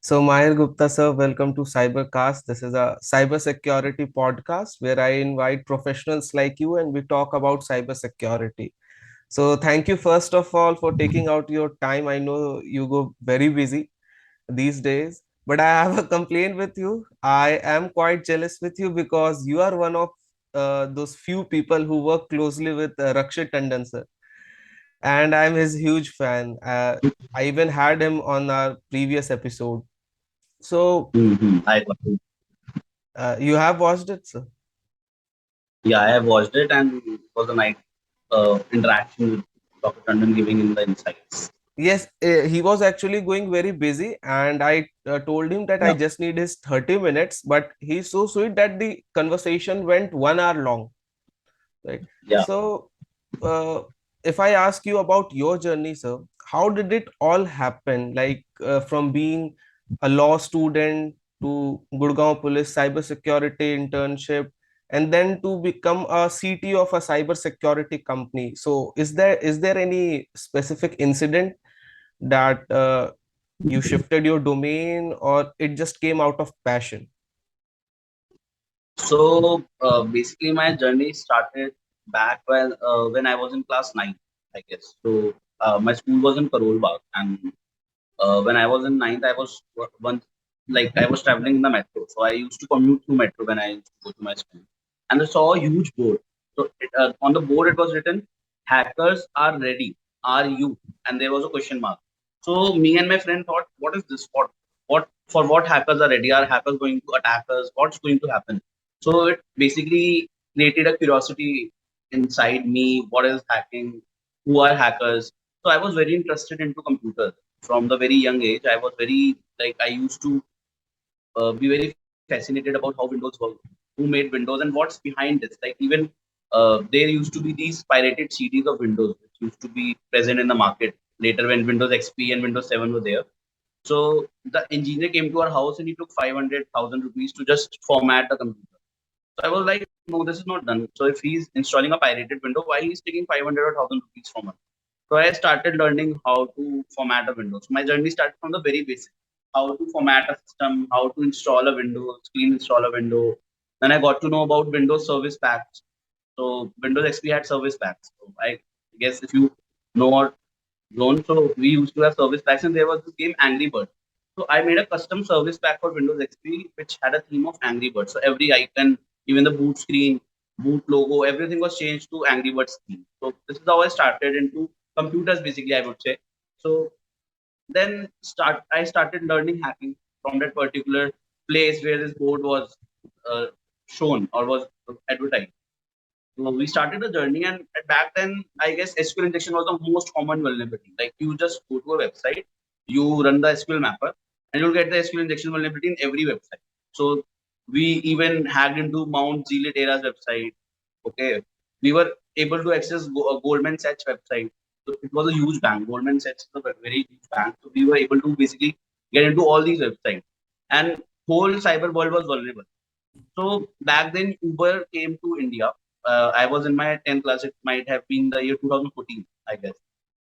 So, Mahir Gupta, sir, welcome to Cybercast. This is a cybersecurity podcast where I invite professionals like you and we talk about cybersecurity. So, thank you first of all for taking out your time. I know you go very busy these days, but I have a complaint with you. I am quite jealous with you because you are one of those few people who work closely with Rakshit Tandon, sir, and I'm his huge fan. I even had him on our previous episode. So, I got it. you have watched it, sir? Yeah, I have watched it and it was a nice interaction with Dr. Tandon giving him the insights. Yes, he was actually going very busy, and I told him that I Yeah, just need his 30 minutes, but he's so sweet that the conversation went 1 hour long, right? yeah. So, uh, if I ask you about your journey, sir, how did it all happen? Like from being a law student to Gurgaon Police cybersecurity internship, and then to become a CTO of a cybersecurity company. So, is there any specific incident that you shifted your domain, or it just came out of passion? So basically, my journey started back when I was in class 9, I guess. So my school was in Karol Bagh, and when I was in ninth, once like I was traveling in the metro. So I used to commute through metro when I used to go to my school, and I saw a huge board. So on the board it was written, "Hackers are ready. Are you?" And there was a question mark. So me and my friend thought, "What is this? What hackers are ready? Are hackers going to attack us? What's going to happen?" So it basically created a curiosity inside me. What is hacking? Who are hackers? So I was very interested into computers from the very young age. I was very like I used to be very fascinated about how Windows work, who made Windows, and what's behind this. Like even there used to be these pirated CDs of Windows, which used to be present in the market later when Windows XP and Windows 7 were there. So the engineer came to our house and he took 500,000 rupees to just format the computer. So I was like, no, this is not done. So if he's installing a pirated window, why he's taking 500 or 1000 rupees from us? So I started learning how to format a window. So my journey started from the very basic, how to format a system, how to install a window, screen install a window. Then I got to know about Windows service packs. So Windows XP had service packs. So I guess if you know or don't, so we used to have service packs, and there was this game Angry Birds. So I made a custom service pack for Windows XP, which had a theme of Angry Birds. So every icon, even the boot screen, boot logo, everything was changed to Angry Birds theme. So this is how I started into computers, basically, I would say. So then I started learning hacking from that particular place where this board was uh, shown or was advertised. So we started the journey, and back then, I guess SQL injection was the most common vulnerability. Like you just go to a website, you run the SQL mapper, and you'll get the SQL injection vulnerability in every website. So we even hacked into Mount Zilitera's website. Okay, we were able to access Goldman Sachs website. So it was a huge bank. Goldman Sachs is a very huge bank. So we were able to basically get into all these websites, and whole cyber world was vulnerable. So back then, Uber came to India. I was in my 10th class. It might have been the year 2014, I guess.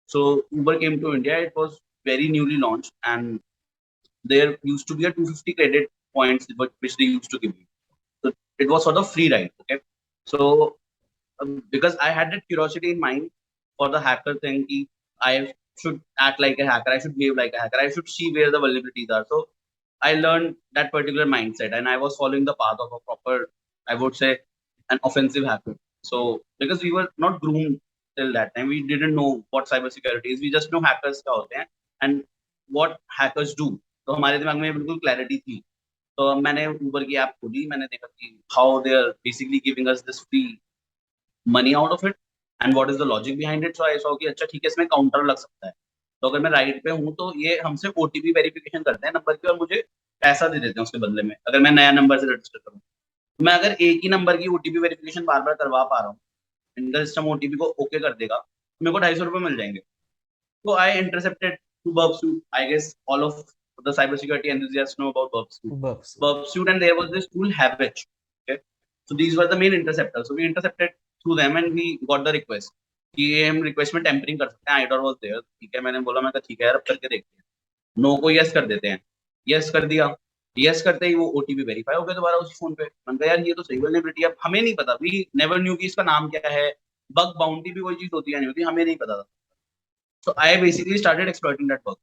So Uber came to India. It was very newly launched, and there used to be a 250 credit points which they used to give you. So it was sort of free ride. Okay. So because I had that curiosity in mind for the hacker thing, I should act like a hacker. I should behave like a hacker. I should see where the vulnerabilities are. So I learned that particular mindset, and I was following the path of a proper, I would say, an offensive hacker. So because we were not groomed till that time, we didn't know what cybersecurity is. We just know hackers क्या होते हैं and what hackers do. तो हमारे दिमाग में बिल्कुल clarity थी. तो मैंने ऊबर की ऐप खोली. मैंने देखा कि how they are basically giving us this free money out of it and what is the logic behind it. So I saw कि अच्छा ठीक है, इसमें काउंटर लग सकता है. तो अगर मैं राइट पे हूँ तो ये हमसे ओटीपी वेरिफिकेशन करते हैं नंबर की और मुझे पैसा दे देते हैं उसके बदले में अगर मैं नया नंबर से रजिस्टर करूँ. तो मैं अगर एक ही नंबर की ओटीपी वेरिफिकेशन बार बार करवा पा रहा हूँ, इनका सिस्टम ओटीपी को ओके कर देगा, तो मेरे को 250 रुपये मिल जाएंगे. तो I intercepted to Burp Suite. I guess all of the cybersecurity enthusiasts know about Burpsuit. Buffs. Burpsuit, and there was this tool Habit. Okay, so these were the main interceptors. So we intercepted through them, and we got the request कि ये हम request में tampering कर सकते हैं. Either was there. ठीक है, मैंने बोला, मैं कहा ठीक है यार, अब करके देखते हैं. नो को यस कर देते हैं. यस कर दिया। यस करते ही वो ओटीपी वेरीफाई हो गया दोबारा उस फोन पे। मैंने कहा यार ये तो सही वल्नरेबिलिटी है, अब हमें नहीं पता, वी नेवर न्यू कि इसका नाम क्या है। बग बाउंटी भी कोई चीज होती है नहीं होती, हमें नहीं पता था। So I basically started exploiting that bug,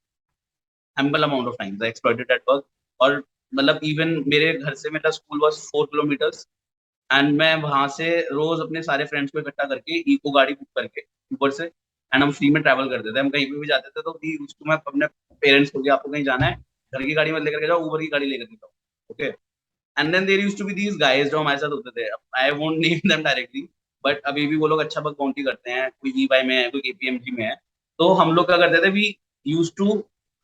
ample amount of times I exploited that bug. और मतलब इवन मेरे घर से मेरा स्कूल वाज 4 किलोमीटर्स, एंड मैं वहां से रोज अपने सारे फ्रेंड्स को इकट्ठा करके इको गाड़ी बुक करके ऊपर से, एंड हम फ्री में ट्रैवल करते थे। हम कहीं पे भी जाते थे तो भी उसको मैं अपने पेरेंट्स को, कि आपको कहीं जाना है घर की गाड़ी मत लेकर के जाओ, ऊबर की गाड़ी लेकर के जाओ। Okay. And then there used to be these guys जो हमारे साथ होते थे, I won't name them directly, but अभी भी वो लोग अच्छा बग बाउंटी करते हैं, कोई ई वाई में है, कोई केपीएमजी में है। तो हम लोग क्या करते थे, we use to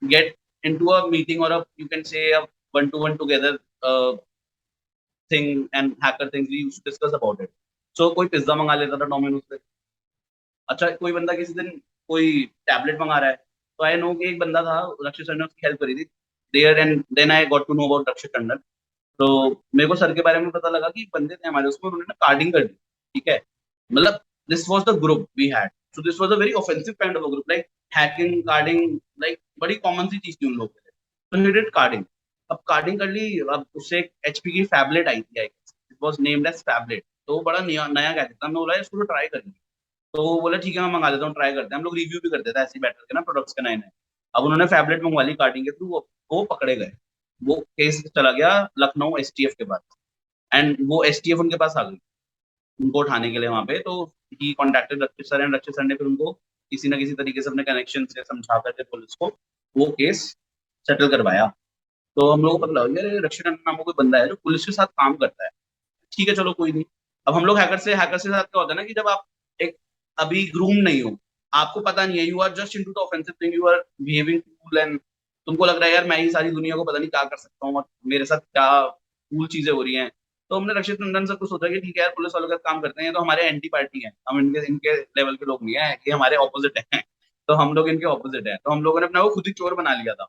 get into a meeting और you can say a one to one together thing and hacker things, we used to discuss about it. So कोई पिज्जा मंगा लेता था डोमिनोज से। अच्छा, कोई बंदा किसी दिन कोई टैबलेट मंगा रहा है, तो आई नो कि एक बंदा था, रक्षित सर ने उसकी हेल्प करी थी there, and then I got to know about Rakshit Tandon. तो मेरे को सर के बारे में पता लगा कि बंदे थे हमारे उसमें, उन्होंने कार्डिंग कर दी। ठीक है, मतलब this was the group we had, so this was a very offensive kind of a group, like hacking, carding, like बड़ी कॉमन सी चीज थी उन लोगों के लिए। तो ही डिड कार्डिंग। अब कार्डिंग कर ली, अब उससे एक एचपी की फैबलेट आई थी, it was named as phablet. तो वो बड़ा नया नया गैजेट था, मैं बोला इसको तो ट्राई करेंगे। तो वो बोला ठीक है मैं मंगा देता हूँ, ट्राई करते हैं। हम लोग रिव्यू भी करते थे ऐसे ही बैठ करके ना प्रोडक्ट्स के नए नए। अब उन्होंने फैबलेट मंगवा ली कार्डिंग के थ्रू, वो पकड़े गए। वो केस चला गया लखनऊ एसटीएफ के पास, एंड वो एसटीएफ उनके पास आ गई उनको उठाने के लिए वहां पे। तो he contacted Rakshit sir, and Rakshit sir ने फिर उनको किसी ना किसी तरीके से अपने कनेक्शन से समझा करके पुलिस को वो केस सेटल करवाया। तो हम लोग को पता लगा यार ये रक्षित टंडन नाम का कोई बंदा है जो पुलिस के साथ काम करता है। ठीक है चलो कोई नहीं। अब हम लोग हैकर से साथ क्या होता है ना, कि जब आप एक अभी ग्रूम नहीं हो, आपको पता नहीं है, you are just into the offensive thing, you are behaving cool, and तुमको लग रहा है यार मैं ही सारी दुनिया को पता नहीं क्या कर सकता हूँ और मेरे साथ क्या कूल चीजें हो रही हैं। तो हमने रक्षित नंदन से कुछ सोचा कि ठीक है यार पुलिस वालों का काम करते हैं, तो हमारे एंटी पार्टी है, हम इनके इनके लेवल के लोग नहीं है, ये हमारे ऑपोजिट है। तो हम लोग इनके ऑपोजिट है, तो हम लोगों ने अपना वो खुद ही चोर बना लिया था।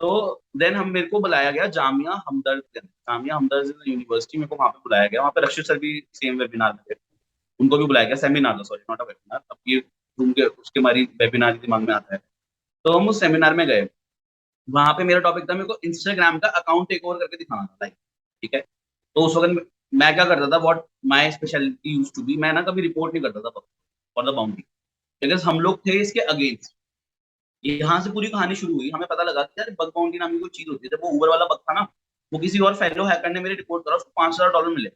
तो देन हम मेरे को बुलाया गया जामिया हमदर्द के अंदर। जामिया हमदर्द यूनिवर्सिटी, मेरे को वहां पे बुलाया गया। वहां पे रक्षित सर भी सेम वेबिनार में थे, उनको भी बुलाया गया। सेमिनार था, सॉरी नॉट अ वेबिनार, अब ये रूम के उसके हमारी वेबिनार दिमाग में आता है। तो हम उस सेमिनार में गए। वहां पे मेरा टॉपिक था, मेरे को इंस्टाग्राम का अकाउंट टेक ओवर करके दिखाना था लाइक। ठीक है। तो उस वक्त मैं क्या करता था, what my speciality used to be, मैं ना कभी रिपोर्ट नहीं करता था फॉर द बाउंड्री, बिकॉज हम लोग थे इसके अगेंस्ट। यहाँ से पूरी कहानी शुरू हुई, हमें पता लगा कि यार बग बाउंटी नाम की कोई चीज होती है। जब वो ऊबर वाला बग था ना, वो किसी और फेलो हैकर ने मेरी रिपोर्ट करा, उसको $5,000 मिले।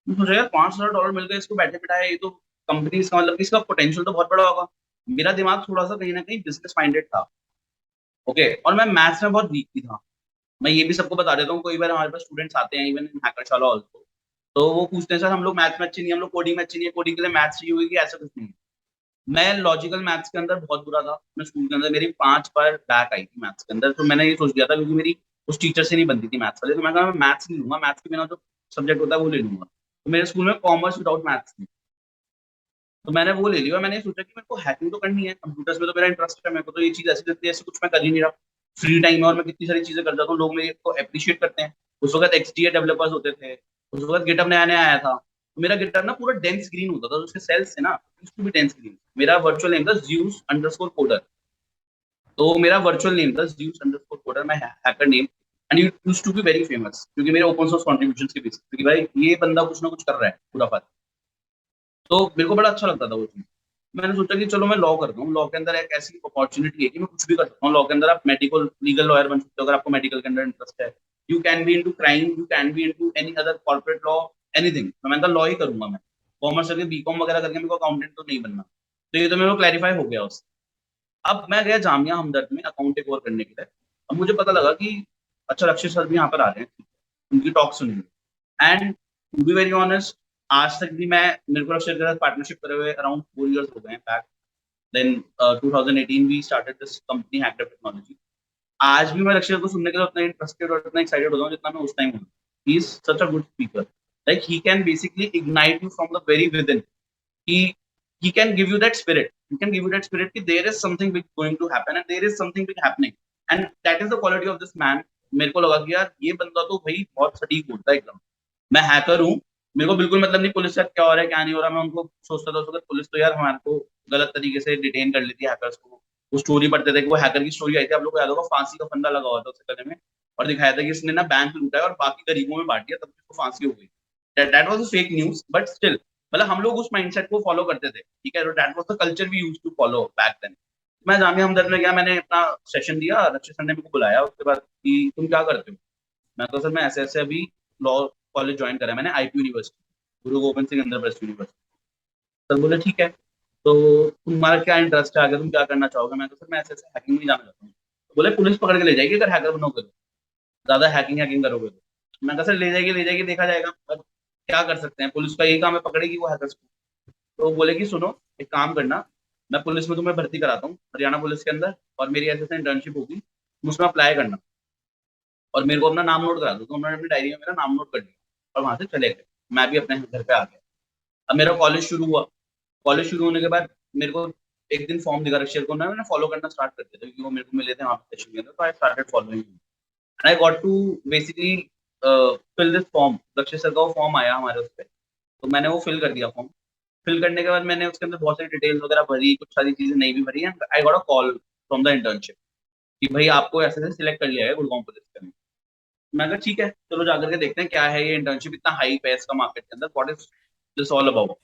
मैं सोचा यार $5,000 मिल गए इसको बैठे बिठाए, ये तो कंपनी इसका मतलब कि इसका पोटेंशियल तो बहुत बड़ा होगा। मेरा दिमाग थोड़ा सा कहीं ना कहीं बिजनेस माइंडेड था। ओके, और मैं मैथ्स में बहुत वीक भी था। मैं ये भी सबको बता देता हूँ, कोई बार हमारे पास स्टूडेंट्स आते हैं इवन इन हैकरशाला ऑल्सो, तो वो पूछते हैं सर हम लोग मैथ्स में अच्छे नहीं हैं, हम लोग कोडिंग में अच्छे नहीं है, कोडिंग के लिए मैथ्स चाहिए होगी, ऐसा कुछ नहीं है। मैं लॉजिकल मैथ्स के अंदर बहुत बुरा था। मैं स्कूल के अंदर मेरी 5 बार बैक आई थी मैथ्स के अंदर, तो मैंने ये सोच लिया था, क्योंकि मेरी उस टीचर से नहीं बनती थी मैथ्स वाले, तो मैं कहा मैं मैथ्स नहीं लूंगा, मैथ्स के बिना जो सब्जेक्ट होता है वो ले लूंगा। तो मेरे स्कूल में कॉमर्स विदाउट मैथ्स थी, तो मैंने वो ले लिया। मैंने सोचा कि मेरे को हैकिंग तो करनी है, कंप्यूटर्स में तो मेरा इंटरेस्ट है, मेरे को तो ये चीज ऐसी लगती है ऐसे कुछ मैं कर ही नहीं रहा। फ्री टाइम में और मैं कितनी सारी चीजें कर जाता हूँ, लोग मेरे को अप्रिशिएट करते हैं। उस वक्त एक्सडीए डेवलपर्स होते थे, उस वक्त गिटहब नया नया आया था, तो मेरा गिटहब ना पूरा डेंस ग्रीन होता था, तो उसके सेल्स थे ना, टू बी डेंस ग्रीन। मेरा वर्चुअल नेम था ज्यूस अंडरस्कोर कोडर। तो मेरा वर्चुअल नेम था ज्यूस अंडरस्कोर कोडर, मैं hacker name, and you used to be very famous, क्योंकि मेरे ओपन सोर्स कंट्रीब्यूशंस के बेसिस पे कि भाई ये बंदा कुछ ना कुछ कर रहा है पूरा। तो मेरे को बड़ा अच्छा लगता था वो चीज। मैंने सोचा कि चलो मैं लॉ करता हूँ, लॉ के अंदर एक ऐसी अपॉर्चुनिटी है कि मैं कुछ भी कर सकता हूँ। लॉ के अंदर आप मेडिकल लीगल लॉयर बन सकते हो, अगर आपको मेडिकल के अंदर इंटरेस्ट है। You can be into crime, you can be into any other corporate law, anything. तो मैंने कहा लॉ ही करूंगा मैं। कॉमर्स करके बीकॉम वगैरह करके मेरे को अकाउंटेंट तो नहीं बनना। तो ये तो मेरे को क्लैरिफाई हो गया उससे। अब मैं गया जामिया हमदर्द में अकाउंट टेक ओवर करने के लिए। अब मुझे पता लगा कि अच्छा रक्षित सर भी यहाँ पर आ रहे हैं, उनकी टॉक सुनी। And to be very honest, आज तक भी मैं, मेरे को रक्षित के साथ पार्टनरशिप करे हुए अराउंड 4 इयर्स हो गए हैं back. Then 2018 we started this company hacked technology. आज भी मैं रक्षित को सुनने के लिए उतना इंटरेस्टेड और उतना एक्साइटेड होता हूँ जितना मैं उस टाइम हूँ। He is such a good speaker, like he can basically ignite you from the very with in. he can give you that spirit, he can give you that spirit कि there is something big going to happen and there is something big happening, and that is the quality of this man। मेरे को लगा कि यार ये बंदा तो भाई बहुत सटीक बोलता है एकदम। मैं हैकर हूँ, मेरे को बिल्कुल मतलब नहीं पुलिस का क्या हो रहा है क्या नहीं हो रहा। मैं उनको सोचता था उस वक्त पुलिस तो यार हमारे को गलत तरीके से डिटेन कर लेती है हैकर्स को, वो स्टोरी पढ़ते थे कि वो हैकर की स्टोरी आई थी, आप लोग को याद होगा, फांसी का फंदा लगा हुआ था उसके गले में, और दिखाया था कि इसने ना बैंक लूटा है और बाकी गरीबों में बांट दिया, तब उसको फांसी हो गई। That was fake news, but still मतलब हम लोग उस माइंडसेट को फॉलो करते थे, ठीक है, that was the culture we used to follow back then. मैं जामिया हमदर्द में गया, मैंने अपना सेशन दिया, रक्षित सर ने मेरे को बुलाया उसके बाद कि तुम क्या करते हो। मैं तो सर मैं ऐसे ऐसे अभी लॉ कॉलेज ज्वाइन करा है मैंने, आईपी यूनिवर्सिटी, गुरु गोविंद सिंह इंद्रप्रस्थ यूनिवर्सिटी। सर बोले ठीक है, तो तुम्हारा क्या इंटरेस्ट है आगे, तुम क्या करना चाहोगे। मैं तो सर मैं ऐसे ऐसे हैकिंग में जाना चाहता हूँ। तो बोले पुलिस पकड़ के ले जाएगी अगर हैकर बनोगे तो, ज्यादा हैकिंग हैकिंग करोगे तो। मैं कहा सर ले जाएगी देखा जाएगा, अब क्या कर सकते हैं, पुलिस का यही काम है, पकड़ेगी वो हैकर्स को। तो बोले कि सुनो, एक काम करना, मैं पुलिस में तुम्हें भर्ती कराता हूँ हरियाणा पुलिस के अंदर, और मेरी ऐसे ऐसे इंटर्नशिप होगी, तुम उसमें अप्लाई करना, और मेरे को अपना नाम नोट करा दो। तो उन्होंने अपनी डायरी में मेरा नाम नोट कर लिया और वहां से चले गए। मैं भी अपने घर पे आ गया। अब मेरा कॉलेज शुरू हुआ। कॉलेज शुरू होने के बाद मेरे को एक दिन फॉर्म दिखा रक्षर को ना, मैंने फॉलो करना स्टार्ट कर दिया था, क्योंकि वो मेरे को मिले थे वहाँ पे सेशन के अंदर, तो I started following and I got to basically fill this form. Lakshya sir का वो फॉर्म आया हमारे उस पे, तो मैंने वो फिल कर दिया फॉर्म। फिल करने के बाद मैंने उसके अंदर बहुत सारी डिटेल्स वगैरह भरी, कुछ सारी चीजें नहीं भी भरी, and I got a call from the internship कि भाई आपको ऐसे ऐसे सिलेक्ट कर लिया है गुड़गांव पुलिस के लिए। मैं कहा ठीक है, चलो जाकर के देखते हैं क्या है ये इंटर्नशिप, इतना हाई पे इसका मार्केट के अंदर, what is this all about.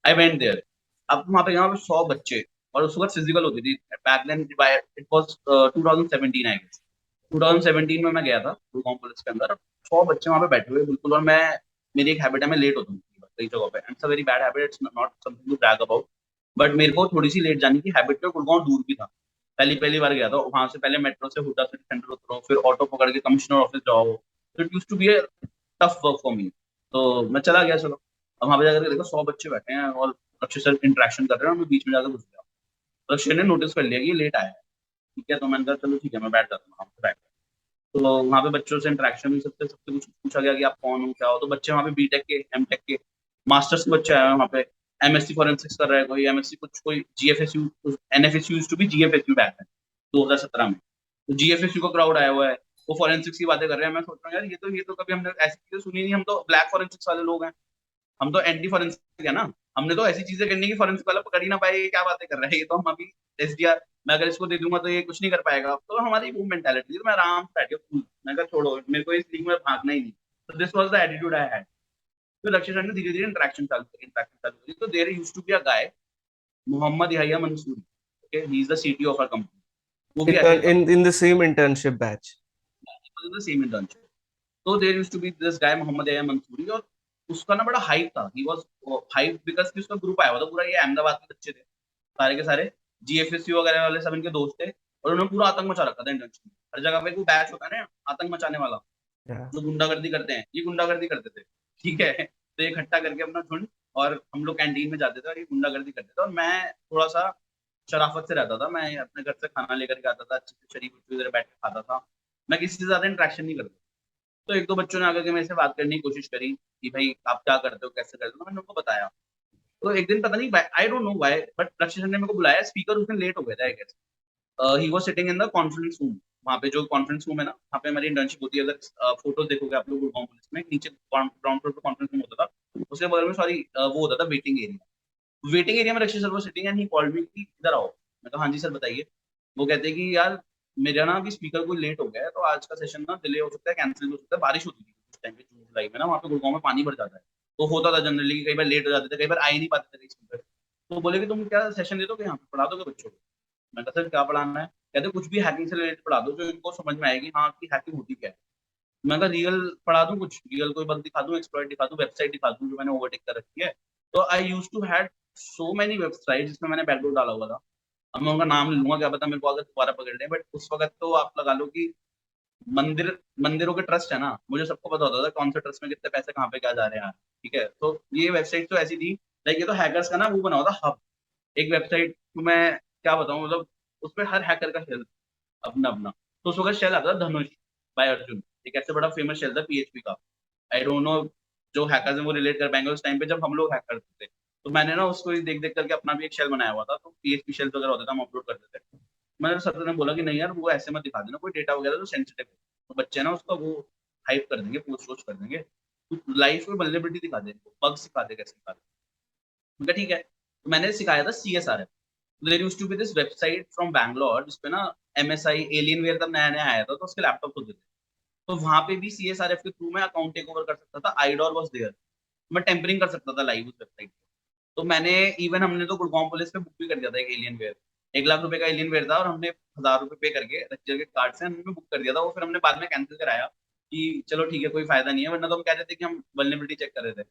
I went there. अब वहाँ पे यहाँ पे 100 बच्चे, और उस वक्त फिजिकल होती थी back then, it was 2017 I guess. 2017 में मैं गया था गुड़गांव पुलिस के अंदर, 100 बच्चे वहाँ पे बैठे हुए बिल्कुल, और मैं, मेरी एक हैबिट है, मैं लेट होता हूँ कई जगहों पे, it's a very bad habit, it's not something to brag about, but मेरे को थोड़ी सी लेट जाने की हैबिट है। गुड़गांव दूर भी था, पहली पहली बार गया था वहां से, पहले मेट्रो से हुडा सिटी सेंटर उतरो, फिर ऑटो पकड़ के कमिश्नर ऑफिस जाओ, तो it use to be a tough work for me. तो मैं चला गया, चलो अब वहां पे जाकर के देखो 100 बच्चे बैठे हैं और अच्छे से इंटरेक्शन कर रहे हैं, और मैं बीच में जाकर घुस गया। तो अक्षय ने नोटिस कर लिया कि ये लेट आया है, ठीक है, तो मैंने कहा चलो ठीक है, मैं बैठ जाता हूँ वहाँ पे बैठ। तो वहाँ पे बच्चों से इंटरेक्शन, सबसे सबसे कुछ पूछा गया कि आप कौन हो क्या हो, तो बच्चे वहाँ पे बीटेक के, एमटेक के, मास्टर्स के बच्चे आए हैं वहाँ पे, एमएससी फॉरेंसिक्स कर रहा है कोई, एमएससी कुछ, कोई GFSU, NFSU used to be GFSU back है 2017 में, तो जीएफएसयू का क्राउड आया हुआ है, वो फॉरेंसिक्स की बातें कर रहे हैं। मैं सोच रहा हूँ यार ये तो कभी हमने ऐसी चीजें सुनी नहीं, हम तो ब्लैक फॉरेंसिक्स वाले लोग हैं, हम तो एंटी फॉरेंसिक है ना, हमने तो ऐसी चीजें करनी की फॉरेंसिक वाला पकड़ ही ना पाए, ये क्या बातें कर रहा है, ये तो हम अभी एसडीआर, मैं अगर इसको दे दूंगा तो ये कुछ नहीं कर पाएगा, तो हमारी वो मेंटालिटी, तो मैं आराम से बैठ गया cool। मैं कहा छोड़ो, मेरे को इस लीग में भागना ही नहीं। तो this was the attitude I had. फिर लक्ष्य सर ने धीरे धीरे इंटरेक्शन चालू करी, तो there used to be a guy, Mohammad Yahya Mansuri, okay, he is the CTO of our company, वो भी ऐसे ही था, In the same internship batch. The same internship. तो there used to be this guy Mohammad Yahya Mansuri, और उसका ना बड़ा हाइप था, ही वाज हाइप बिकॉज़ कि उसका ग्रुप आया हुआ था पूरा, ये अहमदाबाद के बच्चे थे सारे के सारे, जीएफएससी वगैरह वाले सब इनके दोस्त थे, और उन्होंने पूरा आतंक मचा रखा था इंटर्नशिप में। हर जगह पे कोई बैच होता है ना आतंक मचाने वाला, Yeah. जो गुंडागर्दी करते हैं, ये गुंडागर्दी करते थे, ठीक है, तो ये इकट्ठा करके अपना झुंड, और हम लोग कैंटीन में जाते थे और ये गुंडागर्दी करते थे, और मैं थोड़ा सा शराफत से रहता था, मैं अपने घर से खाना लेकर के आता था, अच्छे से शरीफ उधर बैठ के खाता था, मैं किसी से ज्यादा इंटरेक्शन नहीं करता। तो एक दो बच्चों ने आकर के मेरे से बात करने की कोशिश करी कि भाई आप क्या करते हो, कैसे करते हो, मैंने उनको बताया। तो एक दिन पता नहीं, I don't know why, but लक्ष्य सर ने मेरे को बुलाया, स्पीकर उस दिन लेट हो गया था I guess, he was sitting in the conference room, वहाँ पे जो कॉन्फ्रेंस रूम है ना, वहाँ पे हमारी इंटर्नशिप होती है, अगर फोटोज देखोगे आप लोग गुड़गांव पुलिस में, नीचे ग्राउंड फ्लोर पे कॉन्फ्रेंस रूम होता था, उसके बगल में सॉरी वो होता था वेटिंग एरिया। वेटिंग एरिया में रक्षित सर वो sitting, and he called me कि इधर आओ। मैं कहा हाँ जी सर बताइए। वो कहते हैं कि यार मेरा ना अभी स्पीकर कोई लेट हो गया है, तो आज का सेशन ना डिले हो सकता है, कैंसिल हो सकता है, बारिश होती थी उस टाइम पे जून जुलाई में ना, वहाँ पे गुड़गांव में पानी भर जाता है, तो होता था जनरली कि कई बार लेट हो जाते थे, कई बार आ ही नहीं पाते थे स्पीकर। तो बोले कि तुम क्या सेशन दे दोगे यहाँ पे, पढ़ा दोगे बच्चों को। मैं कहा सर क्या पढ़ाना है। कहते कुछ भी हैकिंग से रिलेटेड पढ़ा दो जो इनको समझ में आएगी, हाँ कि हैकिंग होती क्या है। मैं कहा रियल पढ़ा दूं, कुछ रियल कोई बग दिखा दूं, एक्सप्लॉइट दिखा दूं, वेबसाइट दिखा दूं जो मैंने ओवरटेक कर रखी है। तो I use to had so many website जिसमें मैंने बैकडोर डाला हुआ था। अब मैं उनका नाम ले लूंगा, क्या पता मेरे को अगर दोबारा पकड़ लें, बट उस वक्त तो आप लगा लो कि मंदिर, मंदिरों के ट्रस्ट है ना, मुझे सबको पता होता था कौन से ट्रस्ट में कितने पैसे कहाँ पे क्या जा रहे हैं, ठीक है। तो ये वेबसाइट तो ऐसी थी, लाइक ये तो हैकर्स का ना वो बना हुआ था हब, एक वेबसाइट, तो मैं क्या बताऊं, मतलब उसपे हर हैकर का शेल अपना अपना। तो उस वक्त शेल आता था धनुष बाय अर्जुन, एक ऐसे बड़ा फेमस शेल था पीएचपी का। आई डोंट नो जो हैकर्स हैं वो रिलेट कर पाएंगे, उस टाइम पे जब हम लोग हैक करते थे, तो मैंने ना उसको ही देख देख करके अपना भी एक शेल बनाया हुआ था, तो पीएचपी शेल वगैरह होता था, हम अपलोड करते थे। मैंने सर ने बोला कि नहीं यार वो ऐसे मत दिखा देना, कोई डेटा वगैरह तो सेंसिटिव है, तो बच्चे ना उसका वो हाइप कर देंगे, पोस्ट वोस्ट कर देंगे, तो लाइफ में वल्नरेबिलिटी दिखा दे, बग सिखा दे, कैसे सिखा दे। उनका ठीक है, तो मैंने सिखाया था CSRF. There used to be this website from Bangalore जिसपे ना एमएसआई एलियन वेयर तब नया नया आया था, तो उसके लैपटॉप होते थे। तो वहां पे भी सीएसआरएफ के थ्रू मैं अकाउंट टेक ओवर कर सकता था, आईडोर वाज देयर, मैं टेम्परिंग कर सकता था लाइव उस वेबसाइट पे। तो मैंने इवन हमने तो गुड़गांव पुलिस पे बुक भी कर दिया था एक एलियन वेयर, 1 लाख रुपए का एलियन वेयर था, और हमने 1000 रुपए पे करके रजिस्टर के कार्ड से हमने बुक कर दिया था वो, फिर हमने बाद में कैंसिल कराया कि चलो ठीक है कोई फायदा नहीं है, वरना तो हम कह रहे थे कि हम वल्नरेबिलिटी चेक कर रहे थे।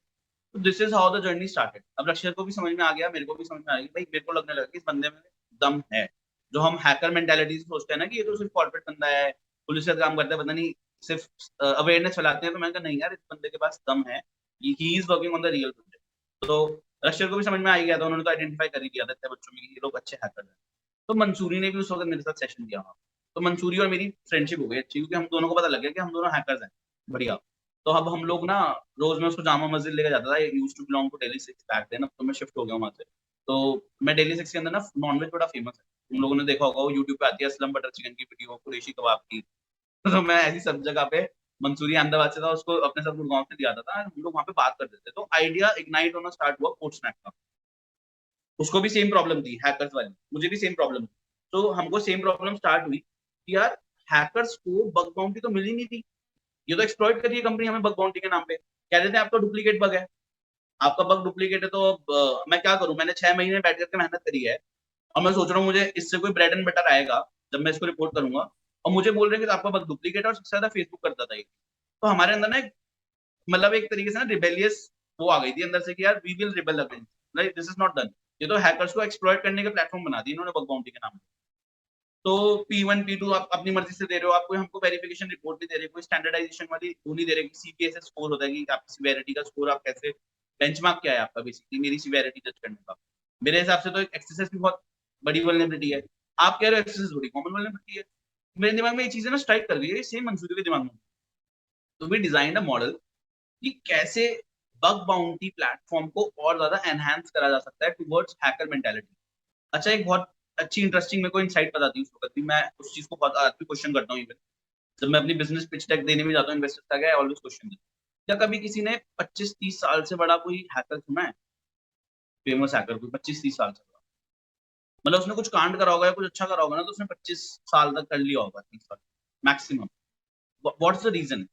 तो this is how the journey started. अब रक्षर को भी समझ में आ गया, मेरे को भी समझ में आ गया, भाई मेरे को लगने लगा कि इस बंदे में दम है। जो हम हैकर मेंटालिटी से सोचते हैं ना कि ये तो सिर्फ कॉर्पोरेट बंदा है, पुलिस का काम करता है, पता नहीं सिर्फ अवेयरनेस फैलाते हैं, तो मैंने कहा नहीं यार, इस बंदे के पास दम है, he is working on the real project. तो रशियर को भी समझ में आ ही गया था, उन्होंने तो आइडेंटिफाई कर ही दिया था इतने बच्चों में कि ये लोग अच्छे हैकर हैं। तो मंसूरी ने भी उस वक्त मेरे साथ सेशन दिया वहाँ। तो मंसूरी और मेरी फ्रेंडशिप हो गई अच्छी, क्योंकि हम दोनों को पता लग गया कि हम दोनों हैकर्स हैं। बढ़िया। तो अब हम लोग ना, रोज मैं उसको जामा मस्जिद लेके जाता था, used to belong to Delhi 6 back then, अब तो मैं शिफ्ट हो गया हूँ वहाँ से। तो मैं दिल्ली 6 के अंदर ना नॉनवेज बड़ा फेमस है, तुम लोगों ने देखा होगा, वो यूट्यूब पे आती है असलम बटर चिकन की वीडियो, कुरैशी कबाब की। तो मैं ऐसी सब जगह पे, मंसूरी अहमदाबाद से था, उसको अपने साथ गुड़गांव से लिया था, हम लोग वहाँ पे बात करते थे, तो आइडिया इग्नाइट होना स्टार्ट हुआ कोड स्नैप का। उसको भी सेम प्रॉब्लम थी हैकर्स वाली, मुझे भी सेम प्रॉब्लम थी। तो हमको सेम प्रॉब्लम स्टार्ट हुई कि यार हैकर्स को बग बाउंटी तो मिल ही नहीं थी, ये तो एक्सप्लॉइट कर रही है कंपनी हमें बग बाउंटी के नाम पे, कह रहे थे आपका डुप्लीकेट बग है, आपका बग डुप्लीकेट है, तो अब मैं क्या करूं, मैंने 6 महीने बैठ करके मेहनत करी है, और मैं सोच रहा हूँ मुझे इससे कोई ब्रेड एंड बटर आएगा जब मैं इसको रिपोर्ट करूंगा, और मुझे बोल रहे हैं कि आपका बग डुप्लीकेट है, और सबसे ज्यादा फेसबुक करता था ये। तो हमारे अंदर ना मतलब एक तरीके से ना रिबेलियस वो आ गई थी अंदर से कि यार we will rebel against, like this is not done. ये तो हैकर्स को एक्सप्लॉइट करने के प्लेटफॉर्म बना दी इन्होंने बग बाउंटी के नाम पे। तो P1 P2 आप अपनी मर्जी से दे रहे हो, आप कोई हमको वेरिफिकेशन रिपोर्ट नहीं दे रहे, कोई स्टैंडर्डाइजेशन वाली वो नहीं दे रहे कि सीपीएसएस स्कोर होता है कि आपकी सिवियरिटी का स्कोर आप कैसे, बेंचमार्क क्या है आपका बेसिकली मेरी सिवियरिटी जज करने का। मेरे हिसाब से तो एक्सेस भी बहुत बड़ी वल्नरेबिलिटी है, आप कह रहे हो एक्सेस बड़ी कॉमन वल्नरेबिलिटी है। मेरे दिमाग में ये चीजें ना स्ट्राइक कर रही है, सेम मंसूरी के दिमाग में। तो वी डिजाइन अ मॉडल कि कैसे बग बाउंटी प्लेटफॉर्म को और ज्यादा एनहांस करा जा सकता है टुवर्ड्स हैकर मेंटालिटी। अच्छा, एक बहुत अच्छी इंटरेस्टिंग मेरे को इनसाइट बताती हूँ, उस वक्त भी मैं उस चीज को बहुत आज भी क्वेश्चन करता हूँ। इवन जब मैं अपनी बिजनेस पिच डेक देने में जाता हूँ इन्वेस्टर्स का, क्या ऑलवेज क्वेश्चन है, क्या कभी किसी ने 25-30 साल से बड़ा कोई हैकर सुना है, फेमस हैकर कोई 25-30 साल से बड़ा, मतलब उसने कुछ कांड करा होगा या कुछ अच्छा करा होगा ना, तो उसने 25 साल तक कर लिया होगा, 30 साल मैक्सिमम। What's the reason?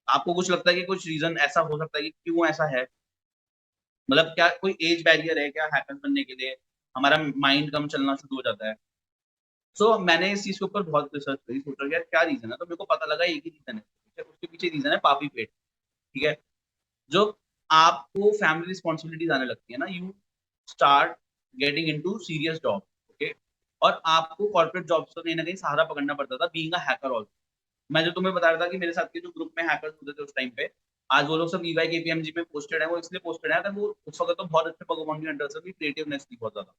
आपको कुछ लगता है कि कुछ रीजन ऐसा हो सकता है कि क्यों ऐसा है? मतलब क्या कोई एज बैरियर है क्या हैकर बनने के लिए, हमारा माइंड कम चलना शुरू हो जाता है? मैंने इस चीज के ऊपर बहुत रिसर्च करी, सोचा यार क्या रीजन है, तो मेरे को पता लगा एक ही रीजन है, ठीक है? उसके पीछे रीजन है पापी पेट। ठीक है? जो आपको फैमिली रिस्पॉन्सिबिलिटीज आने लगती है ना, you start getting into serious job. Okay? और आपको कॉर्पोरेट जॉब्स का कहीं ना कहीं सहारा पकड़ना पड़ता था, बीइंग अ हैकर ऑल्सो। मैं जो तुम्हें बता रहा था कि मेरे साथ के जो ग्रुप में हैकर्स होते थे उस टाइम पे, आज वो लोग सब ईवाई केपीएमजी में पोस्टेड है, वो इसलिए पोस्टेड है अगर वो उस वक्त तो बहुत अच्छे भगवान के अंडर से भी क्रिएटिवनेस थी बहुत ज्यादा।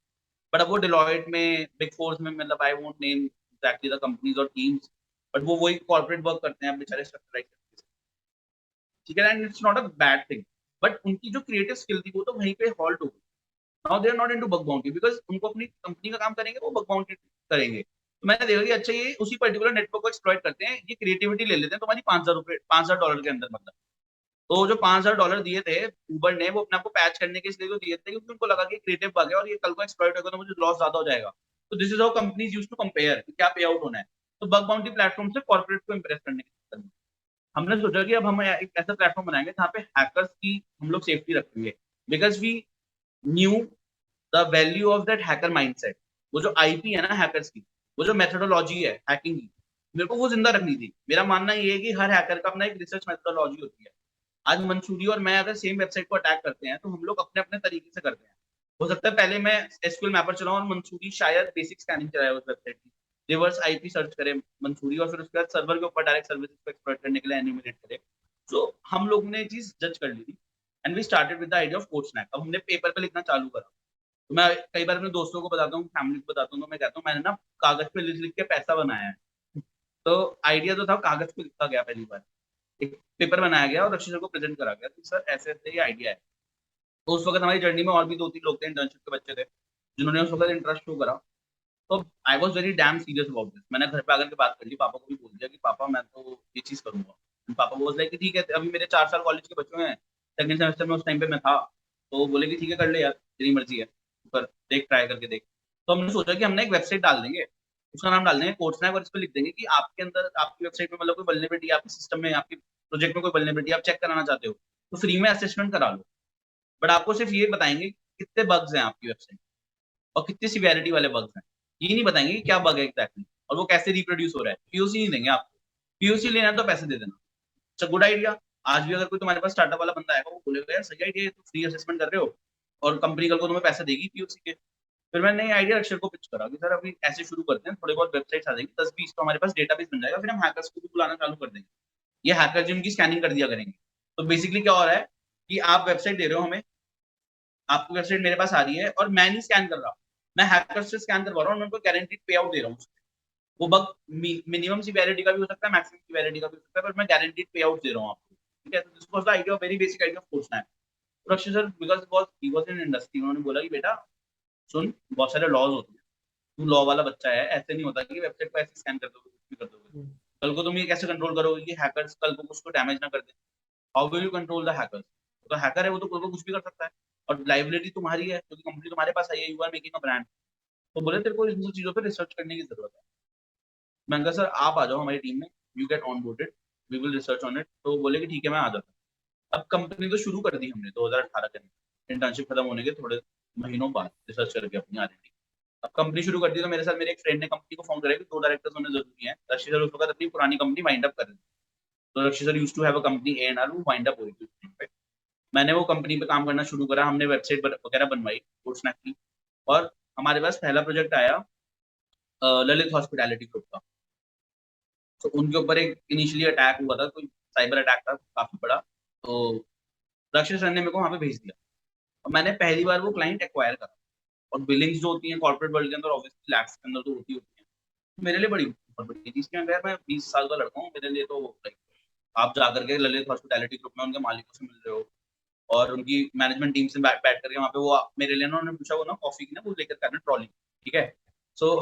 बट अब वो डिलॉयट में, बिग फोर्स में, मतलब आई won't name exactly the companies और टीम्स, बट वो वही कॉर्पोरेट वर्क करते हैं बेचारे स्ट्रक्चराइज करके। ठीक है, and it's not a bad thing, but उनकी जो क्रिएटिव स्किल थी वो तो वहीं पे हॉल्ट हो गई। Now they are not into bug bounty, because उनको अपनी कंपनी का काम करेंगे, वो बग बाउंटी करेंगे। तो मैंने देखा कि अच्छा ये उसी पर्टिकुलर नेटवर्क को एक्सप्लॉइट करते हैं, ये क्रिएटिविटी ले लेते हैं तुम्हारी ₹5000, $5000 के अंदर, मतलब। तो जो $5000 दिए थे उबर ने, वो अपने आप को पैच करने के इसलिए तो दिए थे क्योंकि उनको लगा कि क्रिएटिव बग है और ये कल को एक्सप्लॉइट होगा तो मुझे लॉस ज्यादा हो जाएगा। तो this is how companies used to compare क्या पे आउट होना है। तो बग बाउंटी प्लेटफॉर्म से कॉर्पोरेट को इंप्रेस करने के चक्कर में हमने सोचा कि अब हम एक ऐसा प्लेटफॉर्म बनाएंगे जहाँ पे हैकर्स की हम लोग सेफ्टी रखेंगे, because we knew the value of that hacker mindset. वो जो आईपी है ना हैकर्स की, वो जो मेथोडोलॉजी है हैकिंग की, मेरे को वो जिंदा रखनी थी। मेरा मानना ये है कि हर हैकर का अपना एक रिसर्च मेथोडोलॉजी होती है। आज मंसूरी और मैं अगर सेम वेबसाइट को अटैक करते हैं तो हम लोग अपने अपने तरीके से करते हैं। हो सकता है पहले मैं एसक्यूएल मैपर चलाऊं और मंसूरी शायद बेसिक स्कैनिंग चलाए उस वेबसाइट की, रिवर्स आईपी सर्च करे मंसूरी, और फिर उसके बाद सर्वर के ऊपर डायरेक्ट सर्विसेज को एक्सप्लॉइट करने के लिए एनिमेट करे। तो हम लोग ने चीज जज कर ली थी, and we started with the idea of code snap. अब हमने पेपर पे लिखना चालू करा। तो मैं कई बार अपने दोस्तों को बताता हूँ, फैमिली को बताता हूँ, तो मैं कहता हूँ मैंने ना कागज पे लिख लिख के पैसा बनाया है। तो आइडिया तो था, कागज पे लिखा गया पहली बार, एक पेपर बनाया गया और रक्षी सर को प्रेजेंट करा गया कि सर ऐसे ऐसे ये आइडिया है। तो उस वक्त हमारी जर्नी में और भी 2-3 लोग थे, इंटर्नशिप के बच्चे थे, जिन्होंने उस वक्त इंटरेस्ट शो करा। तो I was very dam serious about this. मैंने घर पे आकर के बात कर ली, पापा को भी बोल दिया कि पापा मैं तो ये चीज करूंगा। पापा बोल रहे कि ठीक है, अभी मेरे 4 साल कॉलेज के बच्चे हैं, सेकंड सेमेस्टर में उस टाइम पे मैं था। तो बोले कि ठीक है कर ले यार, तेरी मर्जी है। कर देख, ट्राई करके देख। तो हमने सोचा कि हमने एक वेबसाइट डाल देंगे, उसका नाम डाल देंगे कोड्सनैप, और इस पे लिख देंगे कि आपके अंदर, आपकी वेबसाइट में मतलब कोई वल्नरेबिलिटी, आपके सिस्टम में, आपके प्रोजेक्ट में कोई वल्नरेबिलिटी आप चेक कराना चाहते हो, तो फ्री में असेसमेंट करा लो। बट आपको सिर्फ ये बताएंगे कि कितने बग्स हैं आपकी वेबसाइट और कितनी सिवियरिटी वाले बग्स हैं। ये नहीं बताएंगे कि क्या बग है एग्जैक्टली और वो कैसे रिप्रोड्यूस हो रहा है। पीओसी नहीं देंगे आपको। पीओसी लेना है तो पैसे दे देना। अच्छा, गुड आइडिया। आज भी अगर कोई तुम्हारे पास स्टार्टअप वाला बंदा आएगा, वो बोलेगा यार सही आइडिया है, तुम फ्री असेसमेंट कर रहे हो और कंपनी कल को तुम्हें पैसे देगी पीओसी के। फिर मैंने ये आइडिया अक्षर को पिच करा कि सर अभी ऐसे शुरू करते हैं, थोड़े बहुत वेबसाइट्स आ जाएंगी 10-20, तो हमारे पास डेटाबेस बन जाएगा, फिर हम हैकर्स को भी बुलाना चालू कर देंगे। ये हैकर जिनकी स्कैनिंग कर दिया करेंगे। तो बेसिकली क्या हो रहा है कि आप वेबसाइट दे रहे हो हमें, आपकी वेबसाइट मेरे पास आ रही है और मैं नहीं स्कैन कर रहा, मैं हैकर से स्कैन करवा रहा हूँ और मैं उनको गारंटीड पे आउट दे रहा हूँ। वो बग मिनिमम सिवियरिटी का भी हो सकता है, मैक्सिमम सिवियरिटी का भी हो सकता है, पर मैं गारंटीड पे आउट दे रहा हूँ आपको। ठीक है, तो this was the idea, very basic idea of course. Surakshit sir, because was he was in industry, उन्होंने बोला कि बेटा सुन, बहुत सारे लॉज होते हैं, तू लॉ वाला बच्चा है, ऐसे नहीं होता कि वेबसाइट को ऐसे स्कैन कर दोगे, कुछ भी कर दोगे। कल को तुम ये कैसे कंट्रोल करोगे कि हैकर्स कल को उसको डैमेज ना कर दे? How will you control the hackers? तो हैकर है वो, तो कल को कुछ भी कर सकता है और लाइबिलिटी तुम्हारी है क्योंकि कंपनी तुम्हारे पास आई है, you are making a brand. तो बोले तेरे को इन सब चीजों पे रिसर्च करने की जरूरत है। मैंने कहा सर आप आ जाओ हमारी टीम में, you get on boarded, we will research on it. तो बोले कि ठीक है मैं आ जाता हूँ। अब कंपनी तो शुरू कर दी हमने 2018 के अंदर, इंटर्नशिप खत्म होने के थोड़े महीनों बाद रिसर्च करके अपनी R&D। अब कंपनी शुरू कर दी तो मेरे साथ मेरे एक फ्रेंड ने कंपनी को फोन करा कि 2 डायरेक्टर्स होने जरूरी है। रशी सर उस वक्त अपनी पुरानी कंपनी वाइंड अप कर रहे थे। तो Rashi sir used to have a company A&R, वो वाइंड अप हो रही थी। मैंने वो कंपनी पे काम करना शुरू करा, हमने वेबसाइट वगैरह बनवाई कोर्सनैप की। और हमारे पास पहला प्रोजेक्ट आया ललित हॉस्पिटैलिटी ग्रुप का। तो उनके ऊपर एक इनिशियली अटैक हुआ था, कोई साइबर अटैक था काफी बड़ा। तो रक्षित सर ने मेरे को वहां पे भेज दिया और मैंने पहली बार वो क्लाइंट एक्वायर करा। और बिलिंग्स जो होती हैं कॉर्पोरेट वर्ल्ड के अंदर ऑब्वियसली लैक्स के अंदर तो होती है। मेरे लिए बड़ी बहुत बड़ी चीज थी। अगर मैं 20 साल का लड़का हूँ, मेरे लिए तो like, आप जाकर के ललित हॉस्पिटैलिटी ग्रुप में उनके मालिकों से मिल रहे हो और उनकी मैनेजमेंट टीम से बैठ बैठ करके वहाँ पे वो मेरे लिए ना, उन्होंने पूछा वो ना कॉफी की ना वो लेकर के आना ट्रॉली। ठीक है। सो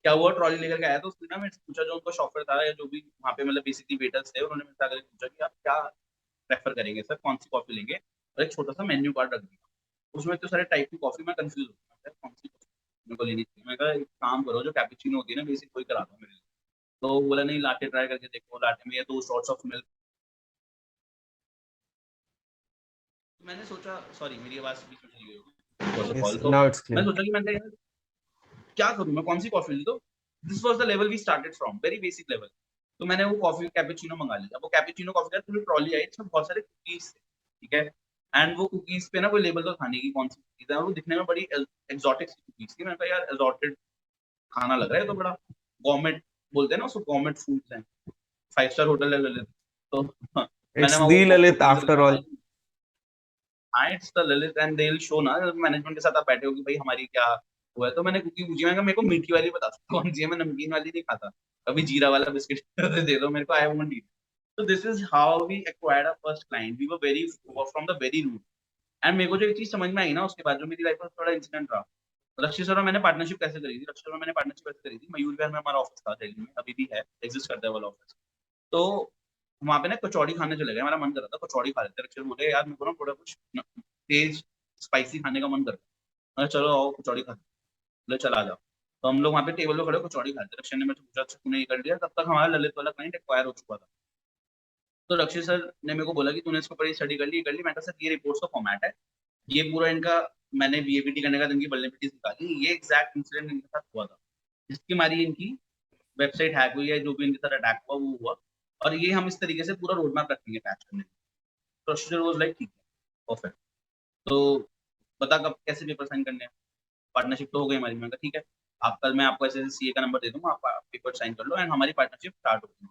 क्या हुआ, ट्रॉली लेकर के आया तो उसने ना मेरे से पूछा, जो उनका शॉफर था या जो भी वहाँ पे मतलब बेसिकली वेटर्स थे, उन्होंने मेरे से आकर पूछा कि आप क्या प्रेफर करेंगे सर, कौन सी कॉफी लेंगे, और एक छोटा सा मेन्यू कार्ड रख दिया। उसमें तो सारे टाइप की कॉफी, मैं कंफ्यूज हो गया कौन सी कॉफी मेरे को लेनी चाहिए। मैं कहा एक काम करो, जो कैपेचिनो होती है ना बेसिक, वही करा दो मेरे लिए। तो वो बोला नहीं, लाटे ट्राई करके देखो, लाटे में ये 2 शॉट्स ऑफ मिल्क। तो मैंने सोचा, सॉरी मेरी आवाज बीच में चली गई होगी Yes, कॉल। तो now it's मैं clear. सोचा कि मैंने क्या करूं, मैं कौन सी कॉफी लूं। तो this was the level we started from, very basic level. तो मैंने वो कॉफी कैपेचिनो मंगा लिया। वो कैपेचिनो कॉफी का पूरी ट्रॉली आई, इसमें बहुत सारे कुकीज थे। ठीक है। एंड वो कुकीज पे ना कोई लेबल तो था नहीं कि कौन सी कुकीज है, और वो दिखने में बड़ी एक्सोटिक सी कुकीज थी। मैंने कहा यार एक्सोटिक खाना लग रहा है तो बड़ा गवर्नमेंट, बोलते हैं ना उसको, गवर्नमेंट फूड्स हैं, 5 स्टार होटल है ललित। तो मैंने It's वहाँ the वो Lalit कुकीज after all. हाँ it's the Lalit and they will show ना, मैनेजमेंट के साथ आप बैठे हो कि भाई हमारी क्या हुआ है। तो मैंने कुकी पूछी, मैं कहा मेरे को मीठी वाली बता सकते कौन सी है, मैं नमकीन वाली नहीं खाता, कभी जीरा वाला बिस्किट दे दो मेरे को, आई वांट इट। तो this is how we acquired our first client, we were very from the very root. And मेरे को जो एक चीज समझ में आई ना उसके बाद, जो मेरी लाइफ में थोड़ा इंसिडेंट रहा। रक्षी सर और मैंने पार्टनरशिप कैसे करी थी, रक्षी सर और मैंने पार्टनरशिप कैसे करी थी, मयूर विहार में हमारा ऑफिस था दिल्ली में, अभी भी है, एग्जिस्ट करता है वाला ऑफिस। तो वहाँ पे ना कचौड़ी खाने चले गए, हमारा मन कर रहा था कचौड़ी खा लेते। रक्षी बोले यार मेरे को ना थोड़ा कुछ तेज स्पाइसी खाने का मन करता है। मैं चलो आओ कचौड़ी खाते, बोले चला जाओ। तो हम लोग वहाँ पे टेबल पे खड़े कचौड़ी खाते। रक्षी ने मेरे से पूछा अच्छा तूने ये कर लिया, तब तक हमारा ललित वाला क्लाइंट एक्वायर हो चुका था। तो रक्षी सर ने मेरे को बोला कि तूने इसके ऊपर स्टडी कर ली, ये कर ली। मैं कहा सर ये रिपोर्ट्स का फॉर्मेट है, ये पूरा इनका, मैंने बीएपीटी करने का इनकी वल्नरेबिलिटीज निकाली, ये एग्जैक्ट इंसिडेंट इनके साथ हुआ था, जिसकी मारी इनकी वेबसाइट हैक हुई है, जो भी इनके साथ अटैक हुआ वो हुआ। और ये हम इस तरीके से पूरा रोड मैप रखेंगे पैच करने। तो रक्षी वाज लाइक ठीक है, परफेक्ट। तो बता कब कैसे पेपर साइन करने हैं। पार्टनरशिप तो हो गई हमारी। मैंने कहा ठीक है, आप कल मैं आपको ऐसे ऐसे सीए का नंबर दे दूंगा, आप पेपर साइन कर लो एंड हमारी पार्टनरशिप स्टार्ट हो गई।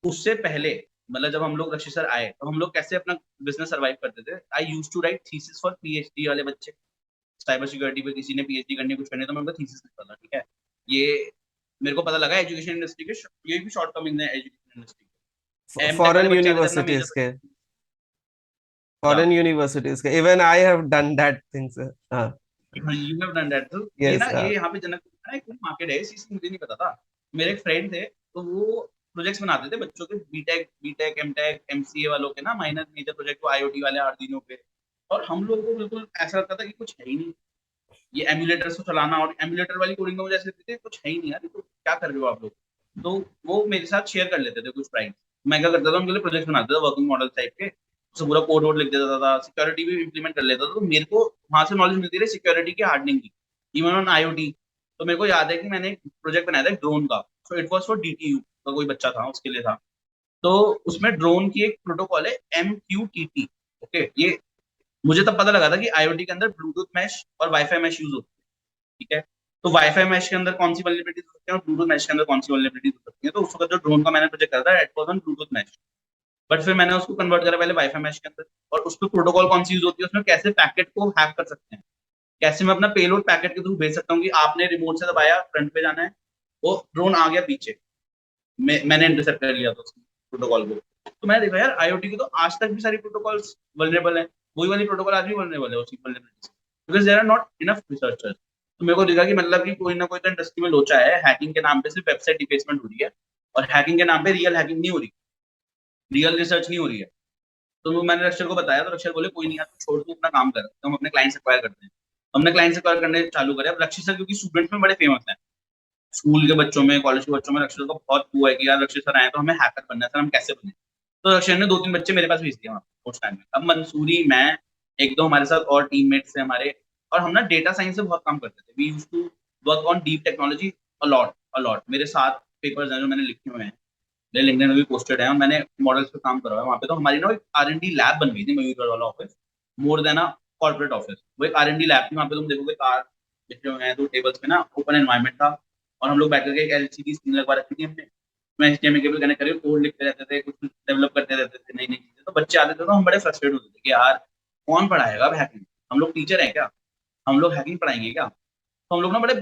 उससे पहले मतलब जब हम लोग रक्षी सर आए तो हम लोग कैसे अपना बिजनेस सर्वाइव करते थे। I use to write thesis for PhD वाले बच्चे, साइबर सिक्योरिटी पे किसी ने पीएचडी करनी कुछ करनी तो मैं उनका थीसिस लिखता था। ठीक है। ये मेरे को पता लगा एजुकेशन इंडस्ट्री के ये भी शॉर्टकमिंग है एजुकेशन इंडस्ट्री के। एमटेक वाले Foreign बच्चे आते थे अपना universities मेजर, के, या foreign universities के, even I have done that things. You have done that. तो ये Yes. ना ये यहाँ पे जनकपुर में ना एक मार्केट है, इस चीज की मुझे नहीं पता था। मेरे एक फ्रेंड थे, तो वो प्रोजेक्ट्स बनाते थे बच्चों के, बीटेक बीटेक एमटेक एमसीए वालों के ना, माइनर मेजर प्रोजेक्ट को आईओटी वाले आर्डिनो पे और हम लोगों को बिल्कुल ऐसा लगता था कि कुछ है ही नहीं, ये एमुलेटर से चलाना, और एमुलेटर वाली कोडिंग में मुझे ऐसे लगती थी कुछ है ही नहीं यार, ये तो क्या कर रहे हो आप लोग। तो वो मेरे साथ शेयर कर लेते थे कुछ प्राइस। मैं क्या करता था, उनके लिए प्रोजेक्ट बनाता था वर्किंग मॉडल टाइप के, उससे पूरा कोड वोड लिख देता था, सिक्योरिटी भी इंप्लीमेंट कर लेता था। तो मेरे को वहां से नॉलेज मिलती रही सिक्योरिटी की, हार्डनिंग की, इवन ऑन आईओटी। तो मेरे को याद है कि मैंने एक प्रोजेक्ट बनाया था ड्रोन का। So it was for DTU का, कोई बच्चा था उसके लिए था। तो उसमें ड्रोन की एक प्रोटोकॉल है MQTT। ओके, ये मुझे तब पता लगा था कि आईओटी के अंदर ब्लूटूथ मैश और वाईफाई मैश यूज होती है। ठीक है, तो वाईफाई मैश के अंदर कौन सी वल्नरेबिलिटीज हो सकती है और ब्लूटूथ मैश के अंदर कौन सी वल्नरेबिलिटीज हो सकती है। तो उस वक्त जो ड्रोन का मैंने प्रोजेक्ट करा था, it was on Bluetooth mesh. But फिर मैंने उसको कन्वर्ट करा पहले वाईफाई मैश के अंदर, और उसको प्रोटोकॉल कौन सी यूज होती है, उसमें कैसे पैकेट को हैक कर सकते हैं, कैसे मैं अपना पेलोड पैकेट के थ्रू भेज सकता हूँ कि आपने रिमोट से दबाया, फ्रंट पे जाना है, वो ड्रोन आ गया पीछे, मैंने इंटरसेप्ट कर लिया था उस प्रोटोकॉल को। तो मैंने देखा यार आईओटी की तो आज तक भी सारी प्रोटोकॉल्स वल्नरेबल है, वही वाली प्रोटोकॉल आज भी वल्नरेबल है उसी वल्नरेबिलिटी से, because there are not enough researchers. तो मेरे को दिखा कि मतलब कि कोई ना कोई तो इंडस्ट्री में लोचा है, हैकिंग के नाम पे सिर्फ वेबसाइट डिफेसमेंट हो रही है, और हैकिंग के नाम पे रियल हैकिंग नहीं हो रही, रियल रिसर्च नहीं हो रही है। तो मैंने रक्षर को बताया, तो रक्षर बोले कोई नहीं यार, तू छोड़, तू अपना काम कर, तो हम अपने क्लाइंट्स एक्वायर करते हैं। हमने क्लाइंट्स एक्वायर करने चालू करे। अब रक्षित सर क्योंकि स्टूडेंट्स में बड़े फेमस हैं, स्कूल के बच्चों में, कॉलेज के बच्चों में रक्षित का बहुत वो है कि यार रक्षित सर आए तो हमें हैकर बनना है सर, हम कैसे बने। तो रक्षित ने 2-3 बच्चे मेरे पास भेज दिए वहाँ पे उस टाइम में। अब मंसूरी, मैं, एक दो हमारे साथ और टीममेट्स थे हमारे, और हम ना डेटा साइंस से बहुत काम करते थे। We used to work on deep technology a lot a lot. मेरे 7 पेपर्स हैं जो मैंने लिखे हुए हैं, मेरे लिंक्डइन में भी पोस्टेड है, और मैंने मॉडल्स पे काम करा है वहाँ पे। तो हमारी ना एक R&D लैब बन गई थी मयूरगढ़ वाला office, more than a corporate office. वो एक R&D लैब थी, वहाँ पे तुम देखोगे कार लिखे हुए हैं, 2 टेबल्स पे ना ओपन एनवायरनमेंट था, और हम लोग बैठ करके एक LCD स्क्रीन लगवा रखी थी हमने। मैं HDMI केबल कनेक्ट करके कोड लिखते रहते थे, कुछ डेवलप करते रहते थे नई नई चीजें। तो बच्चे आते थे तो हम बड़े फ्रस्ट्रेट होते थे कि यार कौन पढ़ाएगा अब हैकिंग, हम लोग टीचर हैं क्या, हम लोग हैकिंग पढ़ाएंगे क्या। तो हम लोग ना बड़े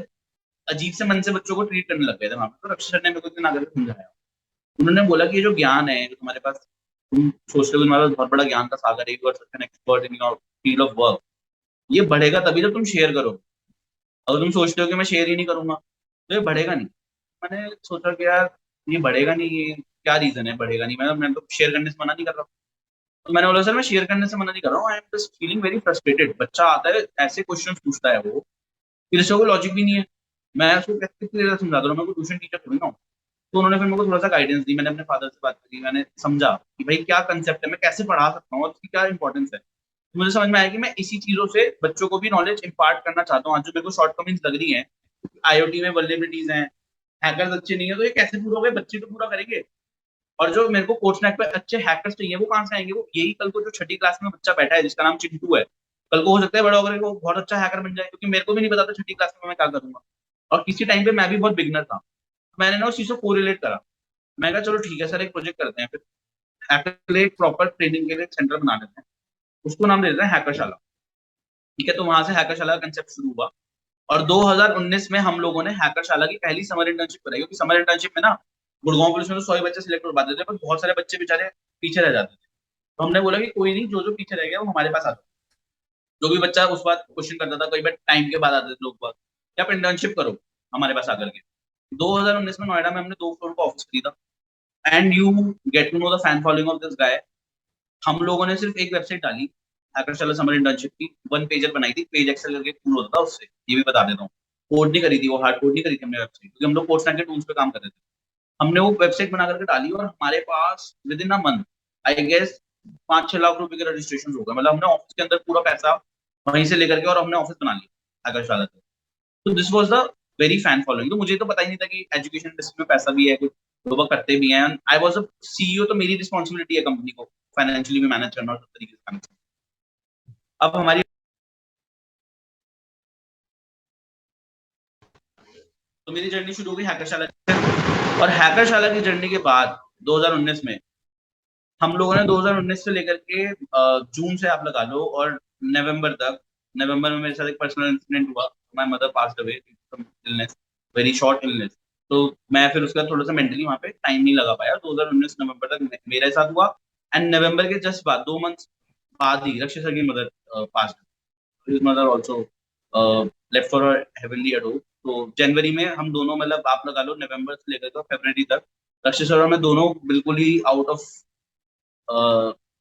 अजीब से मन से बच्चों को ट्रीट करने लग गए थे वहाँ पे। तो रक्षित सर ने मेरे को इतना आकर समझाया, उन्होंने बोला कि ये जो ज्ञान है जो तुम्हारे पास, तुम सोचते हो तुम्हारे पास बहुत बड़ा ज्ञान का सागर है, you are such an expert in your field of work, ये बढ़ेगा तभी जब तुम शेयर करो। अगर तुम सोचते हो कि मैं शेयर ही नहीं करूंगा तो ये बढ़ेगा नहीं। मैंने सोचा कि यार ये बढ़ेगा नहीं, ये क्या रीजन है बढ़ेगा नहीं। मैं तो शेयर करने से मना नहीं कर रहा। तो मैंने बोला सर मैं शेयर करने से मना नहीं कर रहा हूँ, I am just feeling very frustrated. बच्चा आता है ऐसे क्वेश्चन पूछता है वो, फिर इससे कोई लॉजिक भी नहीं है। मैं उसको कितनी देर समझा रहा हूँ, मैं कोई ट्यूशन टीचर थोड़ी ना हूँ। तो उन्होंने फिर मेरे को थोड़ा सा गाइडेंस दी, मैंने अपने फादर से बात करी, मैंने समझा कि भाई क्या कंसेप्ट है, मैं कैसे पढ़ा सकता हूँ और उसकी क्या इंपॉर्टेंस है। तो मुझे समझ में आया कि मैं इसी चीजों से बच्चों को भी नॉलेज इंपार्ट करना चाहता हूँ। आज जो मेरे को शॉर्टकमिंग्स लग रही हैं, आईओटी में वल्नरेबिलिटीज हैं, हैकर्स अच्छे नहीं है, तो ये कैसे पूरा होगा, बच्चे तो पूरा करेंगे। और जो मेरे को कोर्सनेट पे अच्छे हैकर्स चाहिए वो कहाँ से आएंगे, वो यही कल को जो छठी क्लास में बच्चा बैठा है जिसका नाम चिंटू है, कल को हो सकता है बड़ा होकर वो बहुत अच्छा हैकर बन जाए, क्योंकि मेरे को भी नहीं पता था छठी क्लास में मैं क्या करूंगा। और किसी टाइम पे मैं भी बहुत बिगनर था। मैंने ना उस चीज को कोरिलेट करा। मैं कहा चलो ठीक है सर, एक प्रोजेक्ट करते हैं फिर, हैकर के लिए एक प्रॉपर ट्रेनिंग के लिए एक सेंटर बना देते हैं, उसको नाम दे देते हैं हैकरशाला। ठीक है, तो वहां से हैकरशाला का कंसेप्ट शुरू हुआ। और 2019 में हम लोगों ने हैकरशाला की पहली समर इंटर्नशिप कराई, क्योंकि समर इंटर्नशिप में ना गुड़गांव पुलिस में तो 100 ही बच्चे सिलेक्ट हो पाते थे, पर बहुत सारे बच्चे बेचारे पीछे रह जाते थे। तो हमने बोला कि कोई नहीं, जो जो पीछे रह गया वो हमारे पास आता है। जो भी बच्चा उस बात क्वेश्चन करता था, कई बार टाइम के बाद आते थे लोग बात, कि आप इंटर्नशिप करो हमारे पास आकर के। 2019 में नोएडा में हमने 2 फ्लोर का ऑफिस खरीदा। And you get to know the fan following of this guy. हम लोगों ने सिर्फ एक वेबसाइट डाली, हैकरशाला समर इंटर्नशिप की, 1 पेजर बनाई थी, पेज एक्सेल करके टूल होता था उससे, ये भी बता देता हूँ। कोड नहीं करी थी वो, हार्ड कोड नहीं करी थी हमने वेबसाइट, क्योंकि हम लोग कोर्स के टूल्स पे काम कर रहे थे। हमने वो वेबसाइट बना करके डाली, और हमारे पास within a month I guess 5-6 lakh रुपए के रजिस्ट्रेशन हो गए। मतलब हमने ऑफिस के अंदर पूरा पैसा वहीं से लेकर के, और हमने ऑफिस बना लिया हैकरशाला से। तो this was the very fan following. तो मुझे तो पता ही नहीं था कि एजुकेशन इंडस्ट्री में पैसा भी है, कुछ लोग करते भी हैं। आई वाज अ CEO, तो मेरी रिस्पॉन्सिबिलिटी है कंपनी को फाइनेंशियली भी मैनेज करना और सब तरीके से मैनेज करना। अब हमारी, तो मेरी जर्नी शुरू हो गई हैकरशाला से। और हैकरशाला की जर्नी के बाद 2019 में हम लोगों ने 2019 से लेकर के जून से आप लगा लो और नवंबर तक, नवंबर में मेरे साथ एक पर्सनल इंसिडेंट हुआ, my mother passed away, illness, very short illness. तो मैं फिर उसका थोड़ा सा मेंटली वहाँ पे टाइम नहीं लगा पाया। 2019 नवंबर तक मेरे साथ हुआ। एंड नवंबर के जस्ट बाद 2 मंथ्स बाद ही रक्षित सर की mother passed, his mother also left for her heavenly abode। तो जनवरी में हम दोनों, मतलब आप लगा लो नवंबर से लेकर के फरवरी तक, रक्षित सर और मैं दोनों बिल्कुल ही आउट ऑफ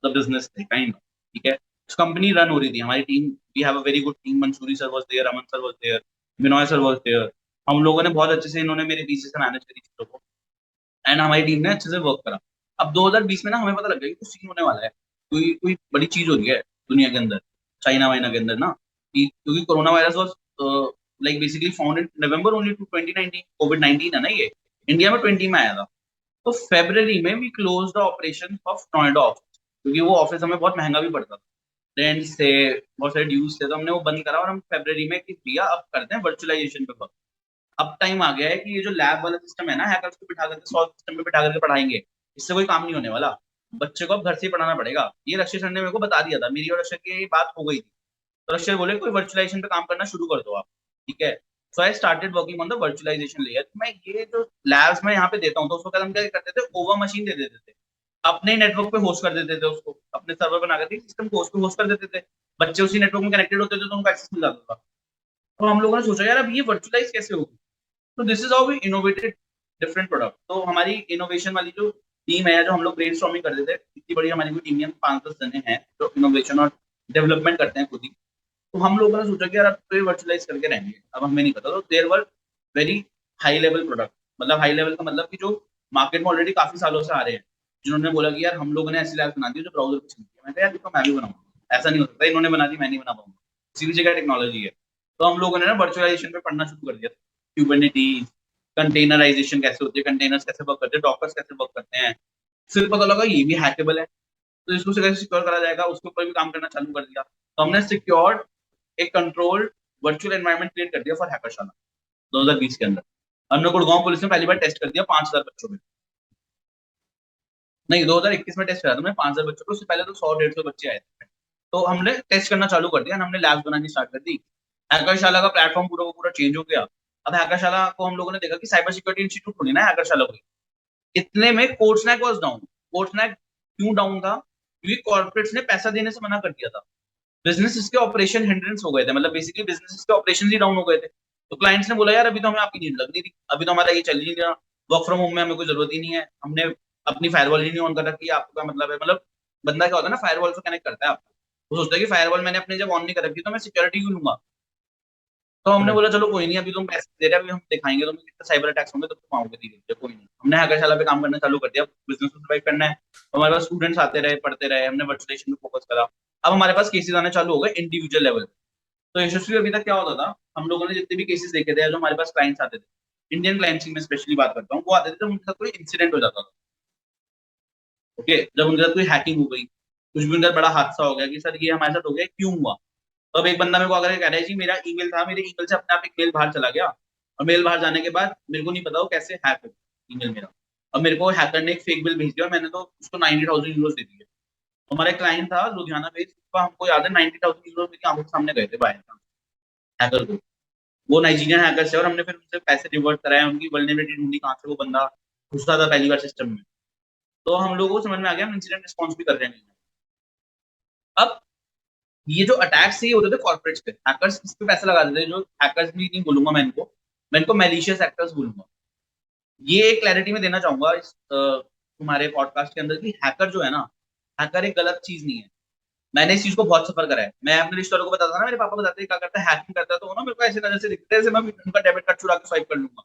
द बिजनेस थे काइंड। ठीक है, कंपनी रन हो रही थी, हमारी team, we have a very good team, Mansuri sir was there, Aman sir was there, Binoy sir was there. हम लोगों ने बहुत अच्छे से, इन्होंने मेरे पीछे से मैनेज करी चीजों को, एंड हमारी टीम ने अच्छे से वर्क करा। अब 2020 में ना हमें पता लग गया कि कुछ सीन होने वाला है, कोई कोई बड़ी चीज हो रही है दुनिया के अंदर, चाइना वाइना के अंदर ना, क्योंकि corona virus was like basically found in November only to 2019, COVID 19 है ना ये, इंडिया में 20 में आया था। तो फेब्रवरी में we close the operation of Noida office, क्योंकि वो ऑफिस हमें बहुत महंगा भी पड़ता था, रेंट से, बहुत सारे ड्यूज थे, तो हमने वो बंद करा और हम फेब्रवरी में कि भैया अब करते हैं वर्चुअलाइजेशन पे वर्क। अब टाइम आ गया है कि ये जो लैब वाला सिस्टम है ना, हैकर्स को बिठा करके सॉल्व सिस्टम पे बिठा करके पढ़ाएंगे, इससे कोई काम नहीं होने वाला। बच्चे को अब घर से ही पढ़ाना पड़ेगा। ये रक्षित सर ने मेरे को बता दिया था, मेरी और रक्षित की ये बात हो गई थी। तो रक्षित बोले कोई वर्चुअलाइजेशन पे काम करना शुरू कर दो आप, ठीक है। So I started working on the virtualisation layer. मैं ये जो लैब्स में यहाँ पे देता हूँ, तो उसको क्या हम क्या करते थे, ओवर मशीन दे देते थे, अपने नेटवर्क पे होस्ट कर देते थे उसको, अपने सर्वर बना करके सिस्टम को उसको होस्ट कर देते थे। बच्चे उसी नेटवर्क में कनेक्टेड होते थे तो उनको एक्सेस मिल जाता था। तो हम लोगों ने सोचा यार अब ये वर्चुअलाइज कैसे होगी। तो this is how we innovated different product. तो हमारी इनोवेशन वाली जो टीम है, जो हम लोग ब्रेनस्टॉर्मिंग करते थे, इतनी बड़ी हमारी कोई टीम है, 5-10 जने हैं जो इनोवेशन और डेवलपमेंट करते हैं खुद ही। तो हम लोगों ने सोचा कि यार अब तो ये वर्चुअलाइज करके रहेंगे, अब हमें नहीं पता। तो there were very high level product, मतलब हाई लेवल का मतलब कि जो मार्केट में ऑलरेडी काफी सालों से आ रहे हैं, जिन्होंने बोला कि यार हम लोगों ने ऐसी लैब बना दी जो ब्राउजर पे चलती है। मैं कहा यार तो मैं भी बनाऊंगा, ऐसा नहीं हो सकता इन्होंने बना दी मैं नहीं बना पाऊंगा, सीधी जगह टेक्नोलॉजी है। तो हम लोगों ने ना वर्चुअलाइजेशन पे पढ़ना शुरू कर दिया, क्यूबरनेटीज, कंटेनराइजेशन कैसे होती है, कंटेनर्स कैसे वर्क करते हैं, डॉकर्स कैसे वर्क करते हैं। फिर पता लगा ये भी हैकेबल है, तो इसको कैसे सिक्योर करा जाएगा, उसके ऊपर भी काम करना चालू कर दिया। तो हमने सिक्योर्ड एक कंट्रोल्ड वर्चुअल एनवायरनमेंट क्रिएट कर दिया फॉर हैकरशाला 2020 के अंदर। हमने गुड़गांव पुलिस में पहली बार टेस्ट कर दिया 5,000 बच्चों में, नहीं 2021 में टेस्ट करा था मैंने 5,000 बच्चों को, उससे पहले तो 100-150 बच्चे आए थे। तो हमने टेस्ट करना चालू कर दिया, हमने लैब्स बनानी स्टार्ट कर दी। हैकरशाला का प्लेटफॉर्म पूरा का पूरा चेंज हो गया। अब हैकरशाला को हम लोगों ने देखा कि साइबर सिक्योरिटी इंस्टीट्यूट खोली ना हैकरशाला को, इतने में कोर्सनैक वाज डाउन। कोर्सनैक क्यों डाउन था, क्योंकि कॉर्पोरेट्स ने पैसा देने से मना कर दिया था। बिजनेस के ऑपरेशन हिंड्रेंस हो गए थे, मतलब बेसिकली बिजनेस के ऑपरेशन ही डाउन हो गए थे। तो क्लाइंट्स ने बोला यार अभी तो हमें आपकी नीड लग रही थी, अभी तो हमारा ये चल ही नहीं रहा, वर्क फ्रॉम होम में हमें कोई जरूरत ही नहीं है, हमने अपनी फायरवॉल ही नहीं ऑन कर रखी है, आपको क्या मतलब है। मतलब बंदा क्या होता है ना, फायरवॉल से कनेक्ट करता है आपको, वो सोचता है कि फायरवॉल मैंने अपने जब ऑन नहीं कर रखी तो मैं सिक्योरिटी क्यों लूंगा। तो हमने बोला चलो कोई नहीं, अभी तुम पैसे दे रहे हो, अभी हम दिखाएंगे तुम्हें कितने साइबर अटैक्स होंगे, तो तुम आओगे धीरे धीरे, कोई नहीं। हमने हैकरशाला पे काम करना चालू कर दिया, बिजनेस को सर्वाइव करना है। तो हमारे पास स्टूडेंट्स आते रहे, पढ़ते रहे, हमने वर्चुअलाइजेशन पे फोकस करा। अब हमारे पास केसेस आने चालू हो गए इंडिविजुअल लेवल। तो यशस्वी अभी तक क्या होता था, हम लोगों ने जितने भी केसेस देखे थे, जो हमारे पास क्लाइंट्स आते थे, इंडियन क्लाइंट्स की मैं स्पेशली बात करता हूँ, वो आते थे जब उनके साथ कोई इंसिडेंट हो जाता था। ओके, जब उनके साथ कोई हैकिंग हो गई, कुछ भी उनके साथ बड़ा हादसा हो गया कि सर ये हमारे साथ हो गया, क्यों हुआ। तो अब एक बंदा मेरे को अगर कह रहा है जी मेरा ईमेल था, मेरे ईमेल से अपने आप एक मेल बाहर चला गया, और मेल बाहर जाने के बाद मेरे को नहीं पता वो कैसे हैक हो ईमेल मेरा, और मेरे को हैकर ने एक फेक बिल भेज दिया, और मैंने तो उसको 90,000 यूरो दे दिए। हमारा एक क्लाइंट था लुधियाना बेस्ड, उसका हमको याद है 90,000 यूरो मेरी आंखों के सामने गए थे बाय हैकर को। वो नाइजीरियन हैकर से, और हमने फिर उनसे पैसे रिवर्ट कराए, उनकी वल्नरेबिलिटी ढूंढी कहाँ से वो बंदा घुसा था पहली बार सिस्टम में। तो हम लोगों को समझ में आ गया हम इंसिडेंट रिस्पॉन्स भी कर रहे हैं। अब ये जो अटैक्स ये होते थे कॉर्पोरेट्स पे, हैकर्स इस पे पैसा लगा देते थे, जो हैकर्स भी नहीं बोलूंगा मैं इनको मैलिशियस एक्टर्स बोलूंगा। ये एक क्लैरिटी में देना चाहूंगा इस तुम्हारे पॉडकास्ट के अंदर कि हैकर जो है ना, हैकर एक गलत चीज नहीं है। मैंने इस चीज को बहुत सफर करा है। मैं अपने रिश्तेदारों को बताता था ना, मेरे पापा बताते हैं क्या करता है, हैकिंग करता है, तो वो ना मेरे को ऐसे नजर से दिखते हैं जैसे मैं उनका डेबिट कार्ड चुरा के स्वाइप कर लूंगा,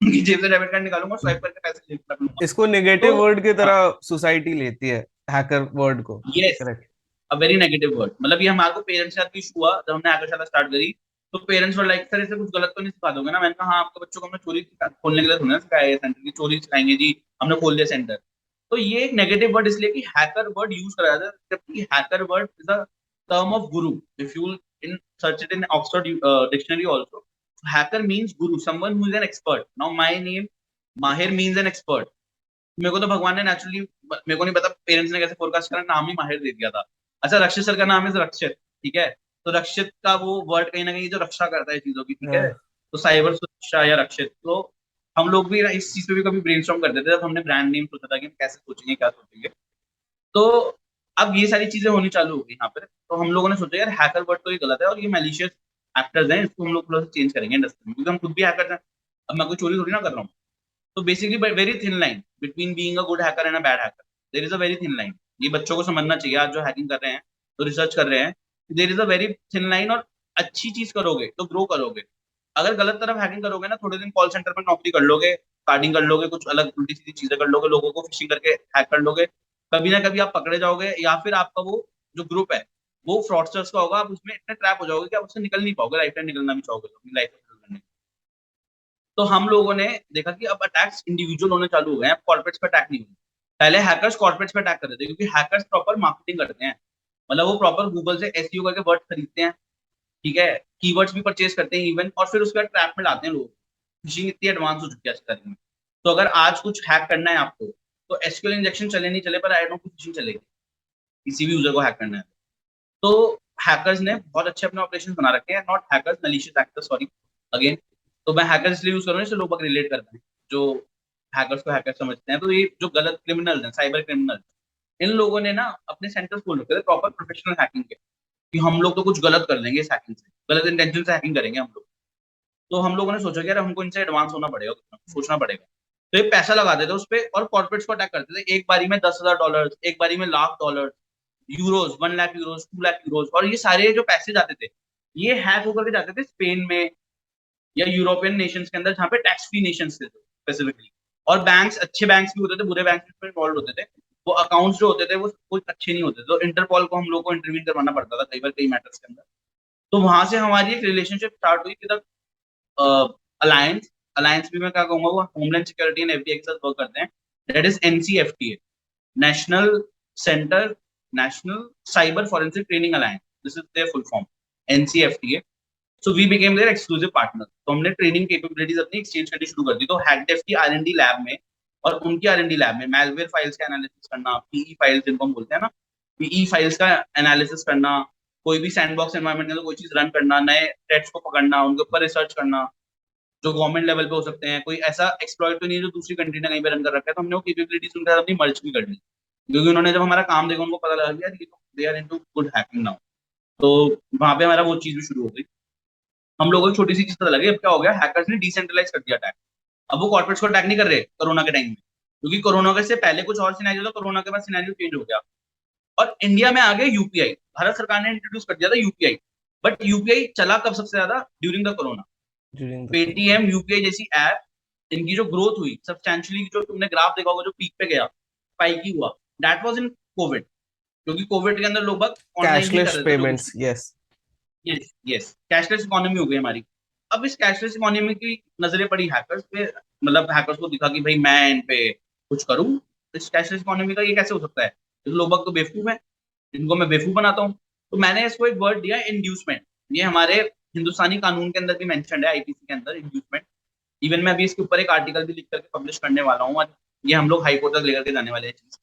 उनकी जेब से डेबिट कार्ड निकालूंगा, स्वाइप करके पैसे जेब में रख लूंगा। इसको तो नेगेटिव वर्ड की तरह सोसाइटी लेती है, हैकर वर्ड को। Yes, correct. A very negative word. मतलब ये हमारे को पेरेंट्स के साथ भी इशू हुआ जब हमने आकाशाला स्टार्ट करी। तो पेरेंट्स वर लाइक सर इसे कुछ गलत तो नहीं सिखा दोगे ना। मैंने कहा हाँ, आपके बच्चों को हमने चोरी खोलने के लिए थोड़ी ना सिखाया है, सेंटर की चोरी सिखाएंगे जी, हमने खोल दिया सेंटर। तो ये एक नेगेटिव वर्ड इसलिए कि हैकर वर्ड यूज करा जाता है, जबकि hacker word is a term of guru. If you in search it in Oxford dictionary also, hacker means guru, someone who is an expert. Now my name Mahir means an expert. मेरे को तो भगवान ने naturally, मेरे को नहीं पता पेरेंट्स ने कैसे फोरकास्ट करा, नाम ही माहिर दे दिया था। अच्छा, रक्षित सर का नाम है रक्षित, ठीक है। तो रक्षित का वो वर्ड कहीं ना कहीं जो रक्षा करता है चीजों की, ठीक है। तो साइबर सुरक्षा या रक्षित, तो हम लोग भी इस चीज पे भी कभी ब्रेनस्टॉर्म करते थे जब हमने ब्रांड नेम सोचा था कि हम कैसे सोचेंगे, क्या सोचेंगे। तो अब ये सारी चीजें होनी चालू हो गई यहाँ पर। तो हम लोगों ने सोचा यार हैकर वर्ड तो ये गलत है, और ये मैलिशियस एक्टर्स हैं, इसको हम लोग थोड़ा सा चेंज करेंगे इंडस्ट्री में, क्योंकि हम खुद भी हैकर हैं। अब मैं कोई चोरी थोड़ी ना कर रहा हूँ। तो basically very thin line between being a good hacker and a bad hacker, there is a very thin line. ये बच्चों को समझना चाहिए आज जो हैकिंग कर रहे हैं। तो रिसर्च कर रहे हैं कि there is a very thin line, और अच्छी चीज करोगे तो ग्रो करोगे, अगर गलत तरफ हैकिंग करोगे ना, थोड़े दिन कॉल सेंटर में नौकरी कर लोगे, कार्डिंग कर लोगे, कुछ अलग उल्टी सीधी चीजें कर लोगे, लोगों को फिशिंग करके हैक कर लोगे, कभी ना कभी आप पकड़े जाओगे, या फिर आपका वो जो ग्रुप है वो फ्रॉडस्टर्स का होगा, आप उसमें इतने ट्रैप हो जाओगे कि आप उससे निकल नहीं पाओगे, लाइफ टाइम निकलना भी चाहोगे तो अपनी लाइफ में। तो हम लोगों ने देखा कि अब अटैक्स इंडिविजुअल होने चालू हो गए हैं, कॉर्पोरेट्स पे अटैक नहीं होंगे। पहले हैकर्स कॉर्पोरेट्स पे अटैक कर रहे थे, क्योंकि हैकर्स प्रॉपर मार्केटिंग करते हैं, मतलब वो प्रॉपर गूगल से एसईओ करके वर्ड खरीदते हैं, ठीक है, कीवर्ड्स भी परचेज करते हैं इवन, और फिर उसके बाद ट्रैप में लाते हैं लोग। फिशिंग इतनी एडवांस हो चुकी है आज की तारीख में। तो अगर आज कुछ हैक करना है आपको, तो एसक्यूएल इंजेक्शन चले नहीं चले, पर आई डोंट नो फिशिंग चलेगी, किसी भी यूजर को हैक करना है। तो हैकर्स ने बहुत अच्छे अपने ऑपरेशन बना रखे हैं, not hackers, malicious hackers, sorry again. तो मैं हैकर्स इसलिए यूज कर रहा हूँ, इससे लोग रिलेट करते हैं जो हैकर्स को हैकर समझते हैं। तो ये जो गलत क्रिमिनल हैं, साइबर क्रिमिनल, इन लोगों ने ना अपने सेंटर्स खोल रखे थे प्रॉपर प्रोफेशनल हैकिंग के, कि हम लोग तो कुछ गलत कर देंगे इस हैकिंग से, गलत इंटेंशन से हैकिंग करेंगे हम लोग। तो हम लोगों ने सोचा कि यार हमको इनसे एडवांस होना पड़ेगा, सोचना पड़ेगा। तो ये पैसा लगाते थे उस पे, और कॉर्पोरेट्स को अटैक करते थे, एक बारी में $10,000, एक बारी में $1,00,000, euros, 1 lakh euros, 2 lakh euros, और ये सारे जो पैसे जाते थे, ये हैक होकर के जाते थे स्पेन में या यूरोपियन नेशंस के अंदर, जहाँ पे टैक्स फ्री नेशंस थे स्पेसिफिकली। और बैंक्स, अच्छे बैंक्स भी होते थे, बुरे बैंक्स भी इन्वॉल्व होते थे, वो अकाउंट्स जो होते थे वो कुछ अच्छे नहीं होते थे, तो इंटरपोल को हम लोग को इंटरव्यू करवाना पड़ता था कई बार, कई मैटर्स के अंदर। तो वहां से हमारी एक रिलेशनशिप स्टार्ट हुई विद अलायंस। अलायंस भी मैं क्या कहूंगा, वो होमलैंड सिक्योरिटी एंड एफबीआई के साथ वर्क करते हैं, that is NCFTA, national centre, national cyber forensic training alliance, this is their full form, NCFTA. So we became their exclusive partner, तो हमने ट्रेनिंग कैपेबिलिटीज अपनी एक्सचेंज करनी शुरू कर दी। तो हैकडेफ की आर&डी लैब में और उनकी आर&डी लैब में मैलवेयर फाइल्स का एनालिसिस करना, पीई फाइल्स जिनको हम बोलते हैं ना, पीई फाइल्स का एनालिसिस करना, कोई भी सैंडबॉक्स एनवायरनमेंट के अंदर कोई चीज रन करना, नए थ्रेट्स को पकड़ना, उनके ऊपर रिसर्च करना, जो गवर्नमेंट लेवल पे हो सकते हैं, कोई ऐसा एक्सप्लॉइट तो नहीं है जो दूसरी कंट्री ने कहीं पे रन कर रखा है, तो हमने वो कैपेबिलिटीज उनके साथ अपनी मर्ज भी कर ली, क्योंकि उन्होंने जब हमारा काम देखा, उनको पता लगा कि यार ये तो they are into good hacking now. तो वहां पे हमारा वो चीज भी शुरू हो गई। हम लोगों को छोटी सी चीज पता लगी, अब क्या हो गया, हैकर्स ने डिसेंट्रलाइज कर दिया अटैक। अब वो कॉर्पोरेट्स को अटैक नहीं कर रहे कोरोना के टाइम में, क्योंकि कोरोना के से पहले कुछ और सिनेरियो था, कोरोना के बाद सिनेरियो चेंज हो गया, और इंडिया में आ गया यूपीआई। भारत सरकार ने इंट्रोड्यूस कर दिया था यूपीआई, बट यूपीआई चला कब सबसे ज्यादा, during the corona. During the corona. Paytm, UPI जैसी ऐप, इनकी जो ग्रोथ हुई सब्सटेंशियली, जो तुमने ग्राफ देखा होगा जो पीक पे गया, स्पाइक ही हुआ, दैट वाज इन कोविड, क्योंकि कोविड के अंदर लोग बाग ऑनलाइन ही कर कैशलेस रहे थे जो कुछ पेमेंट्स, भी। Yes. Yes, yes, cashless economy हो गई हमारी। अब इस कैशलेस इकोनॉमी की नजरें पड़ी हैकर्स पे, मतलब हैकर्स को दिखा कि भाई मैं इन पे कुछ करूं, इस कैशलेस इकोनॉमी का ये कैसे हो सकता है, तो लोग बाग तो बेवकूफ है, इनको मैं बेवकूफ बनाता हूँ। तो मैंने इसको एक वर्ड दिया, इंड्यूसमेंट। ये हमारे हिंदुस्तानी कानून के अंदर भी मेंशन है, आईपीसी के अंदर, इंड्यूसमेंट। इवन मैं अभी इसके ऊपर एक आर्टिकल भी लिख करके पब्लिश करने वाला हूँ, और ये हम लोग हाई कोर्ट तक लेकर के जाने वाले हैं चीज।